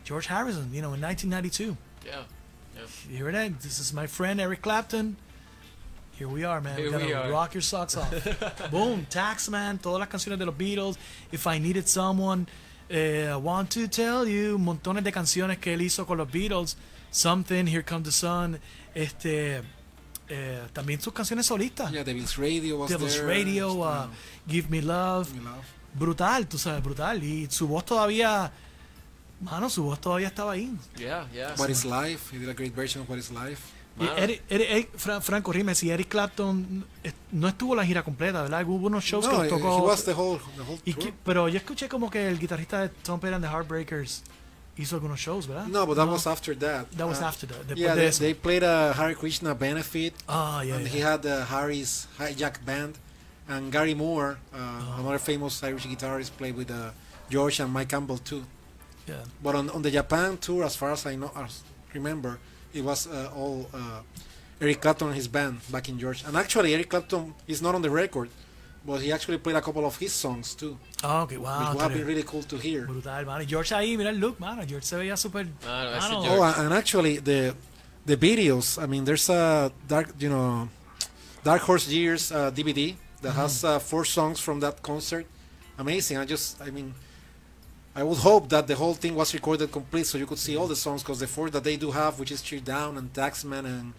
George Harrison, in 1992. Yeah. You hear that? This is my friend Eric Clapton. Here we are, man. Here We're we gonna are. rock your socks off. Boom, Taxman, todas las canciones de los Beatles. If I Needed Someone, I Want to Tell You, montones de canciones que él hizo con los Beatles. Something, Here Comes the Sun. También sus canciones solistas. Yeah, Devil's Radio was Devil's there. Radio, Give Me Love. Give Me Love. Brutal, tú sabes, brutal. Y su voz todavía, mano, su voz todavía estaba ahí. Yeah. What Is Life? He did a great version of What Is Life. Y Frank, corrime, si Eric Clapton no estuvo la gira completa, ¿verdad? Hubo unos shows No, que he tocó. was the whole tour. Pero yo escuché como que el guitarrista de Tom Petty and the Heartbreakers hizo algunos shows, ¿verdad? No, but that was after that. That was after that. Después Yeah, de eso. they played a Hare Krishna benefit, Yeah. and he had Harry's hijack band, and Gary Moore, another famous Irish guitarist, played with George and Mike Campbell too. Yeah. But on the Japan tour, as far as I know, remember, it was all Eric Clapton and his band backing George. And actually, Eric Clapton is not on the record, but he actually played a couple of his songs too, Okay, wow. which would have been really cool to hear. Brutal, mano. Y George ahí, mira el look, mano. George se veía súper. Mano, ese mano, George. Oh, and actually, the videos. I mean, there's a Dark Horse Years DVD that has 4 songs from that concert. Amazing. I would hope that the whole thing was recorded complete so you could see all the songs, because the 4 that they do have, which is Cheer Down and Taxman and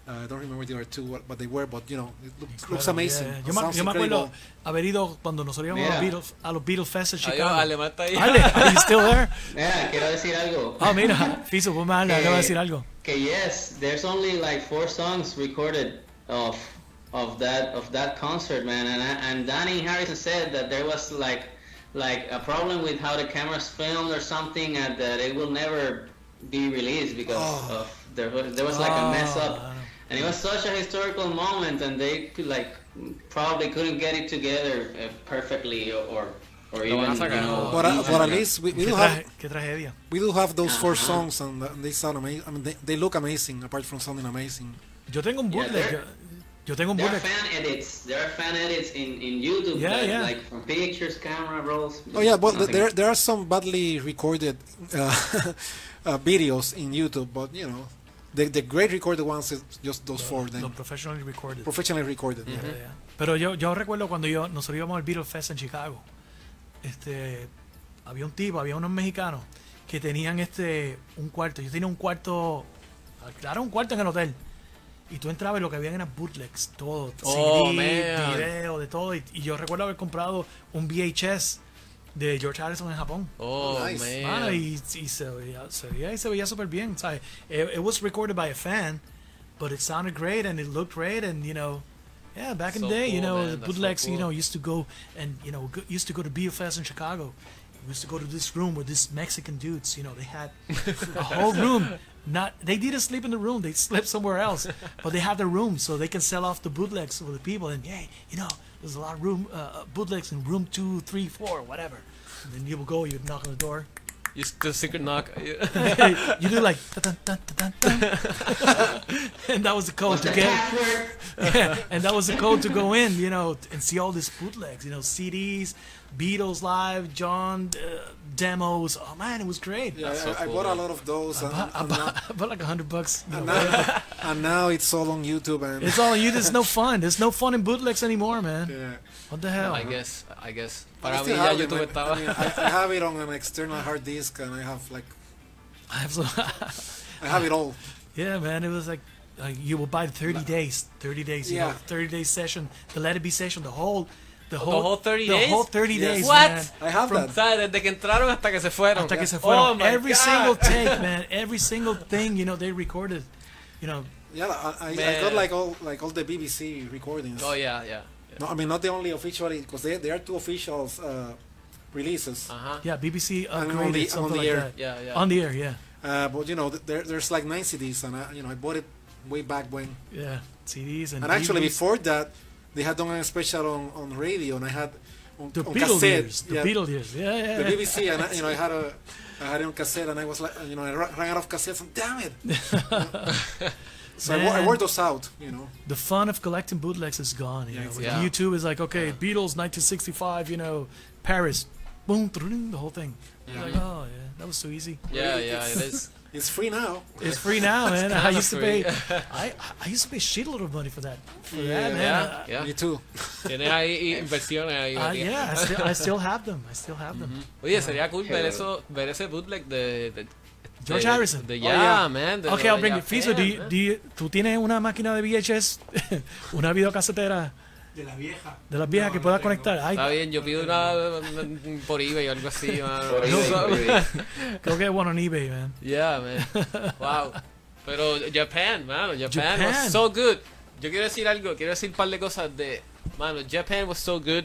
I don't remember the other two what they were, but you know, it looks Incredible, amazing. yeah. It Yo sounds me acuerdo incredible. haber ido cuando nosotros íbamos Mira. a los Beatles Fest en Adiós, Chicago. Alemán está ahí. Ale, are you still there? Mira, quiero decir algo. Ah, mira, Fiso, pues me acaba de decir algo. Que yes, there's only like 4 songs recorded of that concert, man. And Danny Harrison said that there was like a problem with how the cameras filmed or something, and that it will never be released because of there was like a mess up. And it was such a historical moment, and they could probably couldn't get it together perfectly, or even, van a sacar. But at least we do have Qué tragedia. those 4 songs, and they sound amazing. I mean, they look amazing apart from sounding amazing. Yo tengo un bootleg. Yo tengo un There are bootleg. fan edits. There are fan edits in YouTube, Yeah, yeah. like from pictures, camera rolls. Oh yeah, but nothing. there are some badly recorded videos in YouTube, but you know, the great recorded ones is just those 4 then Los professionally recorded. professionally recorded. Yeah, yeah. Pero yo recuerdo cuando nosotros íbamos al Beatles Fest en Chicago. Había unos mexicanos que tenían un cuarto. Yo tenía un cuarto, claro, un cuarto en el hotel. Y tú entrabas y lo que habían eran bootlegs, todo, Oh, CD, man. video, de todo. Y yo recuerdo haber comprado un VHS de George Harrison en Japón. Oh, Nice. Mano, man. y se veía súper bien, ¿sabes? It was recorded by a fan, but it sounded great and it looked great, and you know, yeah, back in the So day, you cool, know, man. the That's so bootlegs, you cool. know, used to go to Beatles Fest in Chicago. We used to go to this room with these Mexican dudes, you know, they had a whole room. They didn't sleep in the room, they slept somewhere else, but they had the room so they can sell off the bootlegs for the people, and yeah, you know, there's a lot of room bootlegs in room 2, 3, 4, whatever. And then you will go, you knock on the door. You the secret knock. You do like dun, dun, dun, dun, dun. And that was the code to get. Yeah, and that was the code to go in, you know, and see all these bootlegs, you know, CDs, Beatles live, John demos. Oh man, it was great. Yeah, That's so I cool, bought a man. lot of those, I bought like $100. You and know, now, and now it's all on YouTube, and it's all you. There's no fun. There's no fun in bootlegs anymore, man. yeah. What the hell? I guess. I Para mí still ya have it, YouTube man. estaba. I mean, I have it on an external hard disk, and I have I have some. I have it all. Yeah, man, it was like you will buy 30 days, 30 days, you Yeah. know, 30-day session, the Let It Be session, the whole 30 days? The whole 30 Yes. days, What? man. I have O that. sea, desde que entraron hasta que se fueron. Hasta que se Oh fueron. my Every God. single take, man, every single thing, you know, they recorded, you know. Yeah, I Man. got like all the BBC recordings. Oh yeah. No, I mean not the only officially, because there are 2 official releases. Ajá. Yeah, BBC And on upgraded the- something on the like air. that. Yeah. On the air, yeah. But you know, there's like 9 CDs, and I bought it way back when. Yeah, CDs and And actually, DVDs. before that, they had done a special on radio, and I had on The on Beatles cassette. years, the yeah, Beatles years, yeah. the BBC, and I had it on cassette, and I was like, you know, I ran out of cassettes, and damn it. So I Man. wore those out, you know. The fun of collecting bootlegs is gone. You Yeah, know, it's With gone. YouTube is like, okay, Beatles 1965, you know, Paris, boom, the whole thing. Yeah. Like, oh yeah, that was so easy. Yeah, it is. It's free now. It's free now, man. I kinda used to free. pay. I used to pay a shitload of money for that. For Yeah. that, man. Yeah. Me too. Tienes ahí inversiones ahí. metidas. Yeah, I still have them. I still have them. Oye, sería cool ver ese bootleg de George Harrison. De, Oh, yeah. man. de Okay, lo I'll bring de it. Fiso, Japan, ¿tú tienes una máquina de VHS? Una videocasetera De la vieja. de las viejas que puedas conectar. Ay, Está bien, yo pido una por eBay o algo así, mano. Por eBay. creo que one on eBay, man. Yeah, man. Wow. Pero Japan, mano. Japan Japan. was so good. Yo quiero decir algo, quiero decir un par de cosas de... Mano, Japan was so good.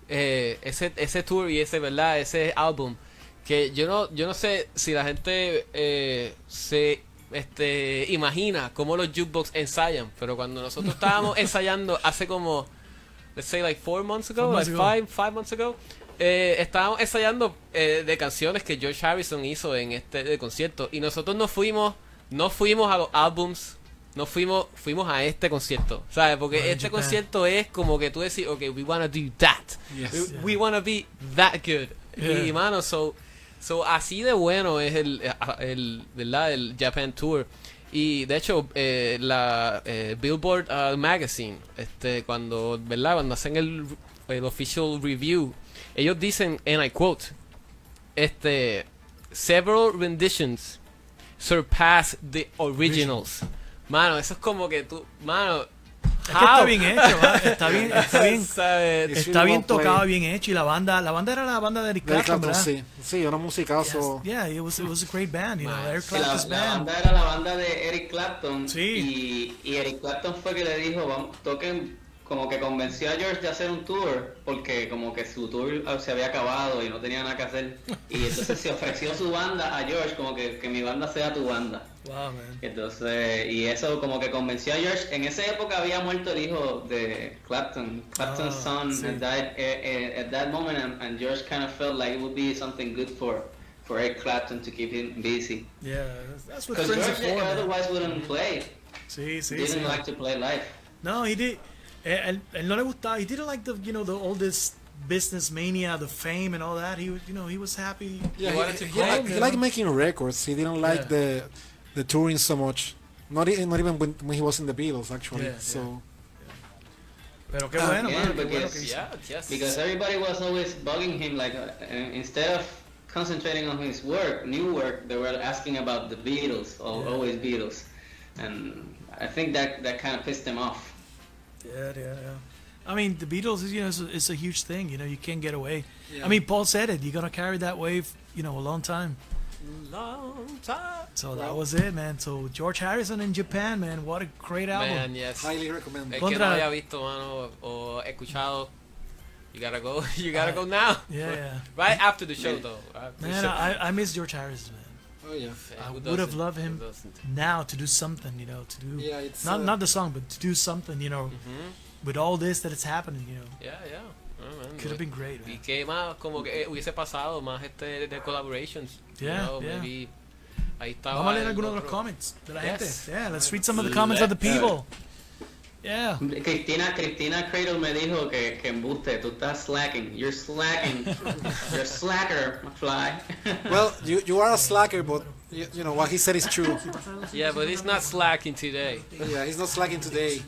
Ese tour y ¿verdad? Ese álbum. Que yo no sé si la gente se imagina cómo los jukebox ensayan. Pero cuando nosotros estábamos ensayando hace como... Let's say like 4 months ago, 4 months like ago. five months ago. Estábamos ensayando de canciones que George Harrison hizo en de concierto, y nosotros no fuimos a los álbums, fuimos a este concierto, ¿sabes? Porque Bueno, este Japan. concierto es como que tú decís, okay, we wanna do that, Yes. we wanna be that good, Yeah. y mano, so así de bueno es ¿verdad? El Japan Tour. Y de hecho la Billboard Magazine, cuando hacen el official review, ellos dicen, and I quote, several renditions surpass the originals Mano, eso es como que tú, mano, Es que está bien hecho, ¿vale? ¿sabes? Está bien tocado, bien hecho. Y la banda era la banda de Eric Eric Clapton, Clapton, ¿verdad? sí, era un musicazo. Yeah, it was a great band, you know, Eric Sí, la Clapton's band. banda era la banda de Eric Clapton. Sí. Y Eric Clapton fue que le dijo, vamos, toquen, como que convenció a George de hacer un tour, porque como que su tour se había acabado y no tenía nada que hacer. Y entonces se ofreció su banda a George, como que mi banda sea tu banda. Wow, man. Entonces, y eso como que convenció a George. En esa época había muerto el hijo de Clapton. Clapton's son sí. had died at that moment, and George kind of felt like it would be something good for Eric Clapton to keep him busy. Yeah, that's what Because friends are George for, man. otherwise wouldn't play. Sí, sí, Didn't sí. like to play live. No, he did. Él no le gustaba. He didn't like all this business mania, the fame and all that. He was, he was happy. Yeah, He wanted to he play, liked making records. He didn't like the touring so much. Not even when he was in the Beatles, actually. Yeah, so Pero qué bueno, Yeah, man. Qué bueno because- que hizo. Yeah, yes. Because everybody was always bugging him, like instead of concentrating on his work, new work, they were asking about the Beatles, always Beatles, and I think that kind of pissed him off. Yeah. I mean, the Beatles is, it's a huge thing. You can't get away. Yeah. I mean, Paul said it. You're gonna carry that wave, a long time. Long time. So that was it, man. So George Harrison in Japan, man. What a great album. Man, yes. highly recommend. El que Contra- no haya visto, mano, o escuchado, you gotta go, you gotta go now. Yeah. Right after the show, though. After the Man, show. I miss George Harrison, man. Oh yeah. I Who would have doesn't? loved Who him doesn't? now to do something, to do Yeah, it's not the song, but to do something, Mhm. with all this that it's happening, Yeah. Oh, man. could have been great, Y man. que más, como que hubiese pasado más de collaborations. Yeah, yeah. Maybe ahí estaba. Vamos a leer el algunos de los otro. comments de la Yes. gente. Yeah, let's read some of the comments of the people. Yeah. Cristina Cradle me dijo que embuste, tú estás slacking, you're slacking, you're a slacker, McFly. Well, you are a slacker, but you know what he said is true. Yeah, but it's not slacking today. Yeah, he's not slacking today.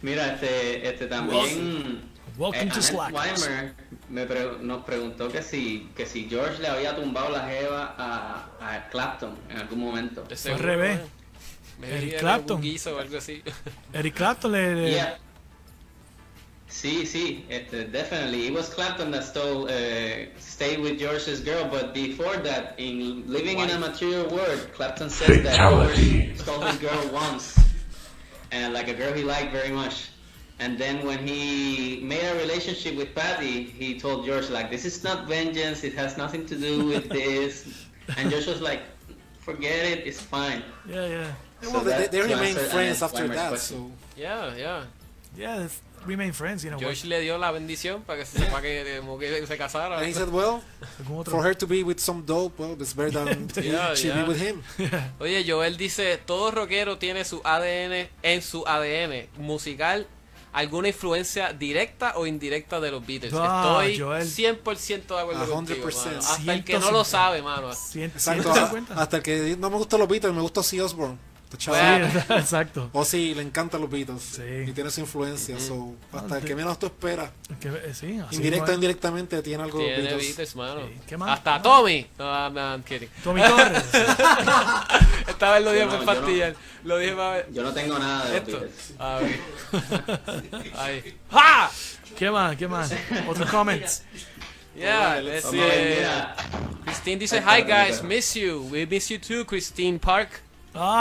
Mira, también Welcome to Annette Slack. Weimer nos preguntó que si George le había tumbado la jeva a Clapton en algún momento. De Fue al seguro, revés. Maybe Eric era Clapton. un guiso o algo así. Eric Clapton le Yeah. Sí, definitely. It was Clapton that stayed with George's girl, but before that, in living in a material world, Clapton said that George stole his girl once, and like a girl he liked very much. And then when he made a relationship with Patty, he told George like, "This is not vengeance. It has nothing to do with this." And George was like, "Forget it. It's fine." Yeah. Well, they to remained answer friends Annette after Weimer's that. question. So Yeah. Yeah, remain friends, George le dio la bendición para que se casara. and he said, well, algún otro. for her to be with some dope, well, it's better than she be Yeah. with him. Oye, Joel dice, todo rockero tiene su ADN en su ADN musical, alguna influencia directa o indirecta de los Beatles. Estoy Joel. 100% de acuerdo 100%. contigo, mano. Hasta el que no lo sabe, mano. Exacto. 150. Hasta el que no me gustan los Beatles, me gusta Ozzy Osbourne. Este chaval. Sí, exacto. Ozzy le encantan los Beatles. Sí. Y tiene su influencia. So, hasta el que menos tú esperas, Sí, así indirecta o es. indirectamente, tiene algo de los Tiene Beatles. Beatles, mano. Sí. ¿Qué más? Hasta Tommy. No, I'm kidding. Tommy Torres. Esta vez lo dije No, por yo no. fastidiar. Lo dije para ver. Yo no tengo nada de los Esto. Beatles. A ver. Ahí. ¡Ja! ¿Qué más? Otros comments. Yeah, let's Vamos a ver, see. mira. Christine dice, Ahí hi está, guys, mira. miss you. We miss you too, Christine Park.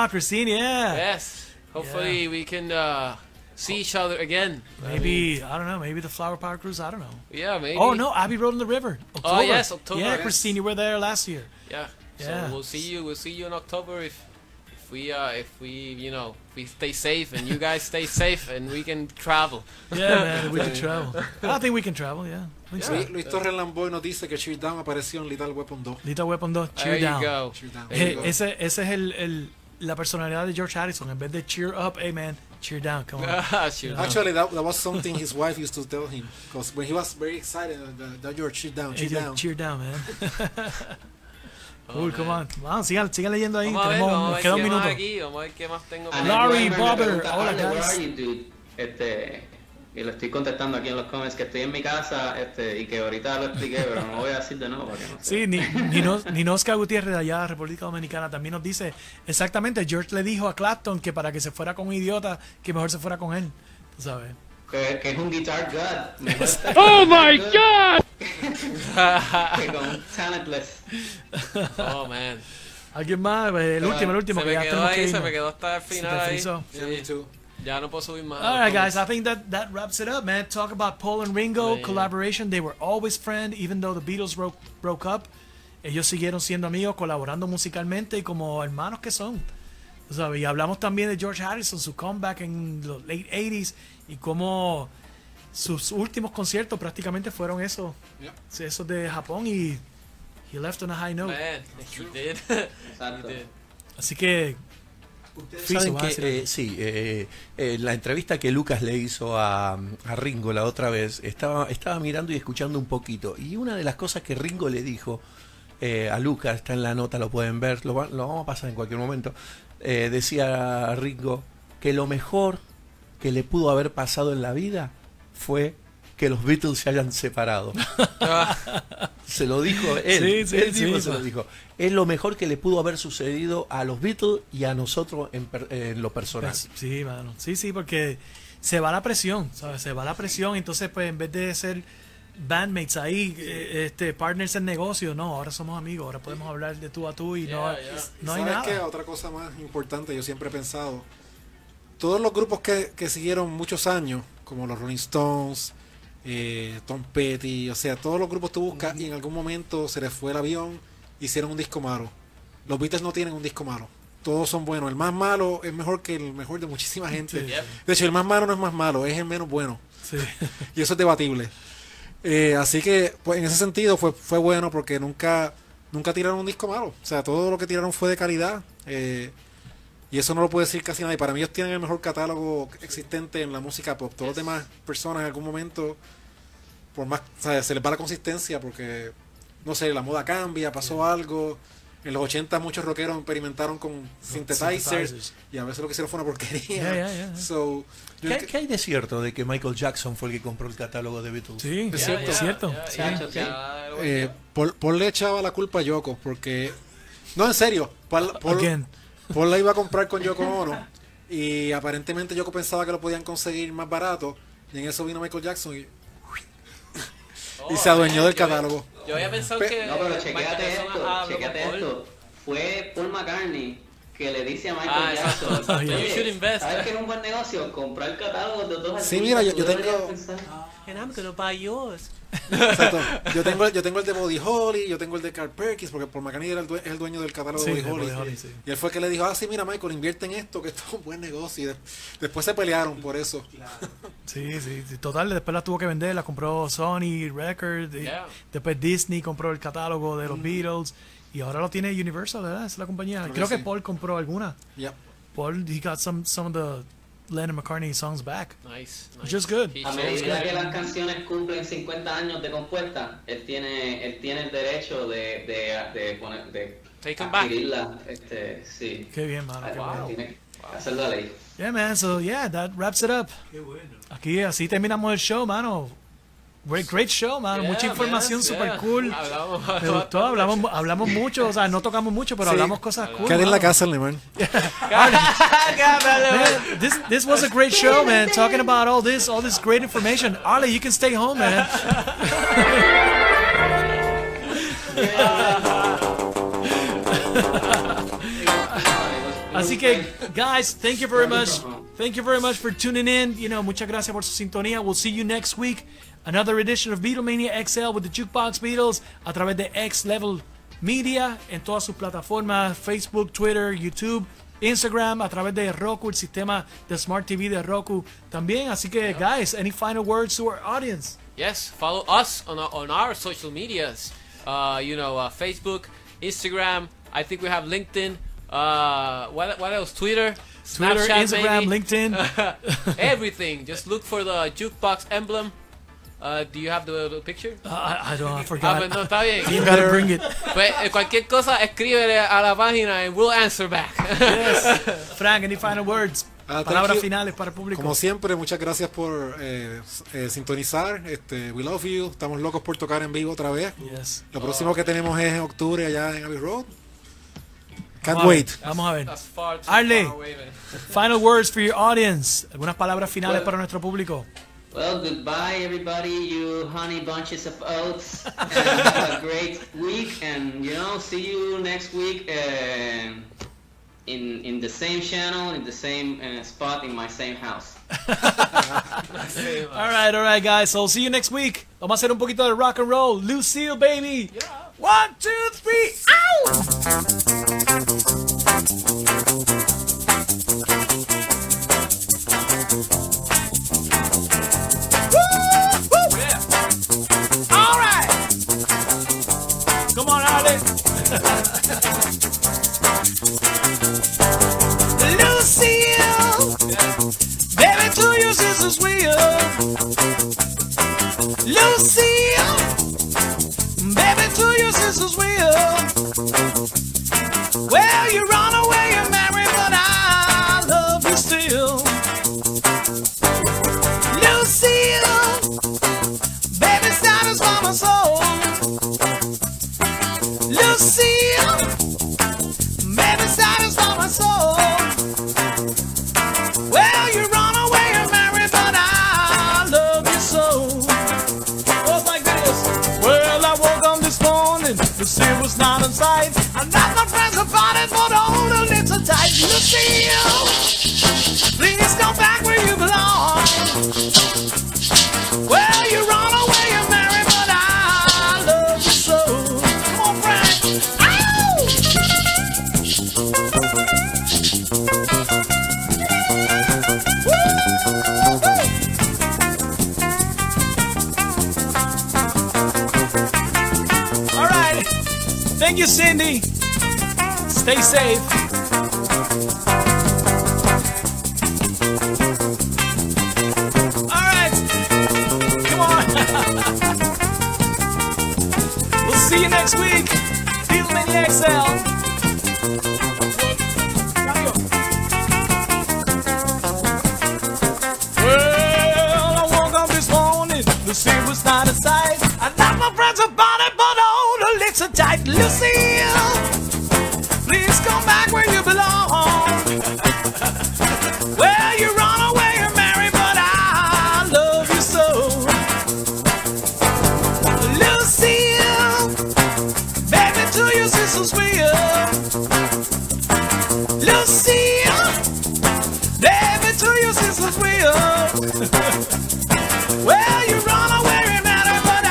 Christine, yeah. Yes. Hopefully we can see each other again. Maybe, I don't know, maybe the Flower Power Cruise, I don't know. Yeah, maybe. Oh, no, Abbey Road in the River. October. Oh, yes, October. Yeah, Yes. Christine, you were there last year. Yeah. Yeah. So we'll see you in October if we we stay safe and you guys stay safe and we can travel. Yeah, man, we can travel. I think we can travel, yeah. I think so. Luis Torres Lamboy nos dice que Cheer Down apareció en Little Weapon 2. Little Weapon 2, There Cheer you Down. go. Cheer Down. There you go. Ese es la personalidad de George Harrison. En vez de cheer up, hey man, cheer down, come on. Shoot. Actually, that was something his wife used to tell him. Because when he was very excited, that you're cheer down, cheer Hey, down. cheer down, man. Oh, Uy, come on. Vamos, sigan leyendo ahí. Vamos a ver, Nos ver queda un qué más minuto. aquí, vamos a ver qué más tengo. Annette Larry Weimer me Bobber, pregunta, hola, "Ale, where guys." are you, dude?" y le estoy contestando aquí en los comments que estoy en mi casa y que ahorita lo expliqué, pero no lo voy a decir de nuevo porque no sé. Sí, Ninosca Gutiérrez de allá, República Dominicana, también nos dice exactamente, George le dijo a Clapton que para que se fuera con un idiota, que mejor se fuera con él, tú sabes. Que es un guitar god. Oh my god! Que con un talentless. Oh, man. ¿Alguien más? El último, Se que me ya quedó tenemos que ahí, se irnos. me quedó hasta el Se te final ahí. frizó. Yeah, me too. Ya no puedo subir más. All right, guys. I think that wraps it up, man. Talk about Paul and Ringo Yeah. collaboration. They were always friends, even though the Beatles broke up. Ellos siguieron siendo amigos, colaborando musicalmente y como hermanos que son. O sea, y hablamos también de George Harrison, su comeback en los late 80s y cómo sus últimos conciertos prácticamente fueron esos, Yeah. esos de Japón y he left on a high note. Man, he did. Exacto. He did. Así que Ustedes Fiso, saben vas a decir que, la entrevista que Lucas le hizo a Ringo la otra vez, estaba mirando y escuchando un poquito. Y una de las cosas que Ringo le dijo a Lucas, está en la nota, lo pueden ver, lo vamos a pasar en cualquier momento. Decía Ringo que lo mejor que le pudo haber pasado en la vida fue que los Beatles se hayan separado. Se lo dijo él. Sí, Él sí, mismo sí, se lo dijo. Es lo mejor que le pudo haber sucedido a los Beatles y a nosotros en lo personal. pues, sí, mano. Sí, porque se va la presión, ¿sabes? Se va la presión, entonces pues en vez de ser bandmates ahí, partners en negocio, no, ahora somos amigos, ahora podemos hablar de tú a tú y no hay ¿Sabes nada. qué? Otra cosa más importante, yo siempre he pensado, todos los grupos que siguieron muchos años, como los Rolling Stones, Tom Petty, o sea, todos los grupos tú buscas y en algún momento se les fue el avión, hicieron un disco malo. Los Beatles no tienen un disco malo. Todos son buenos. El más malo es mejor que el mejor de muchísima gente. Sí. De hecho, el más malo no es más malo, es el menos bueno. Sí. Y eso es debatible. Así que, pues, en ese sentido fue bueno porque nunca tiraron un disco malo. O sea, todo lo que tiraron fue de calidad. Y eso no lo puede decir casi nadie. Para mí ellos tienen el mejor catálogo existente en la música pop. Todos los demás personas en algún momento, por más, o sea, se les va la consistencia porque, no sé, la moda cambia, pasó algo. En los 80 muchos rockeros experimentaron con synthesizers y a veces lo que hicieron fue una porquería. Yeah. So, yo creo ¿Qué hay de cierto de que Michael Jackson fue el que compró el catálogo de Beatles? Sí, Es es cierto. cierto. Sí. Paul le echaba la culpa a Yoko porque, no, en serio, Again. Paul la iba a comprar con Yoko Ono y aparentemente Yoko pensaba que lo podían conseguir más barato y en eso vino Michael Jackson y se adueñó del catálogo. Yo había pensado Pe- que. No, pero Michael chequéate Jackson esto, habló chequéate con Paul. esto. Fue Paul McCartney que le dice a Michael exacto. Jackson, You "Oye, should invest." ¿sabes que es un buen negocio? Comprar catálogo de dos Sí, artistas, mira, yo tú deberías tengo- pensar. And I'm gonna buy yours. Exacto. Yo tengo el de Buddy Holly, yo tengo el de Carl Perkins, porque Paul McCartney era es el dueño del catálogo Sí, de de Buddy Buddy Holly. Holly, sí. Y él fue el que le dijo, sí, mira Michael, invierte en esto, que esto es un buen negocio. Y después se pelearon por eso. Sí. Total, después la tuvo que vender, la compró Sony Records, y Yeah. después Disney compró el catálogo de los Beatles y ahora lo tiene Universal, ¿verdad? Es la compañía. Creo que sí. Paul compró alguna. Yep. Paul, he got some of the Lennon McCartney songs back. Nice. Which is good. He A shows medida good. que las canciones cumplen 50 años de compuesta, él tiene el derecho de Take 'em back. adquirirlas. Sí. Qué bien, mano. Qué bueno. Tiene que hacer la ley. Yeah, man. So, yeah, that wraps it up. Qué bueno. Aquí, así terminamos el show, mano. Great show, mano. Yeah, Mucha información man, super yeah. cool. Hablamos. Me gustó, hablamos mucho, o sea, no tocamos mucho, pero Sí. hablamos cosas cool. Quédate en la mano. casa, Alemán. Man, this was a great show, man. Talking about all this great information. Arlie, you can stay home, man. Así que, guys, thank you very much. Thank you very much for tuning in. You know, muchas gracias por su sintonía. We'll see you next week. Another edition of Beatlemania XL with the Jukebox Beatles a través de X Level Media en todas sus plataformas: Facebook, Twitter, YouTube, Instagram, a través de Roku, el sistema de Smart TV de Roku también. Así que, guys, any final words to our audience? Yes, follow us on our social medias. Facebook, Instagram. I think we have LinkedIn. What else? Twitter, Twitter, Snapchat, Instagram, maybe. LinkedIn. Everything. Just look for the jukebox emblem. Do you have the picture? I don't know, I Ah, forgot. pues no, está bien. You gotta bring it. Pues, cualquier cosa, escríbele a la página and we'll answer back. Yes. Frank, any final words? Thank Palabras you. finales para el público. Como siempre, muchas gracias por sintonizar. We love you. Estamos locos por tocar en vivo otra vez. Yes. Lo próximo que tenemos es en octubre allá en Abbey Road. Can't Vamos a ver, wait. Vamos a ver. That's far too Arle. far away, man. Final words for your audience. Algunas palabras finales Well- para nuestro público. Well, goodbye, everybody, you honey bunches of oats. And have a great week, and see you next week in the same channel, in the same spot, in my same house. All right, guys. So, see you next week. Vamos a hacer un poquito de rock and roll. Lucille, baby. 1, 2, 3. ¡Au! All right. Come on, Arlie. Lucille, baby, to your sister's wheel. Lucille, baby, to your sister's wheel. Well, you run away, you're married, but I love you still. Lucille, baby, satisfy my soul. Lucille, baby, satisfy my soul. Well, you run away, you're married, but I love you so. Goes like this. Well, I woke up this morning, Lucille was not in sight. I'm not my friends about it, but hold a little tight. Lucille, please come back where you belong. Well, you run away, you're married, but I love you so. Come on, Frank. Ow! All right. Thank you, Cindy. Stay safe. All right. Come on. We'll see you next week. Beatlemania XL. Well, I woke up this morning, Lucille was not in sight. I knocked my friends about it, but oh, the lips are tight. Lucille, please come back where you belong. Well, you run away, you're married, but I love you so. Lucille, baby, to your sister's wheel. Lucille, baby, to your sister's wheel. Well, you run away, you're married, but I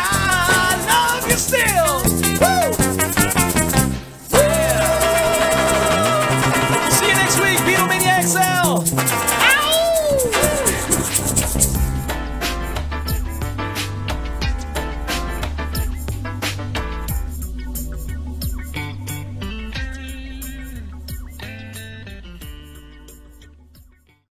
love you still. Woo! Yeah. See you next week, Beatlemania XL. Ow!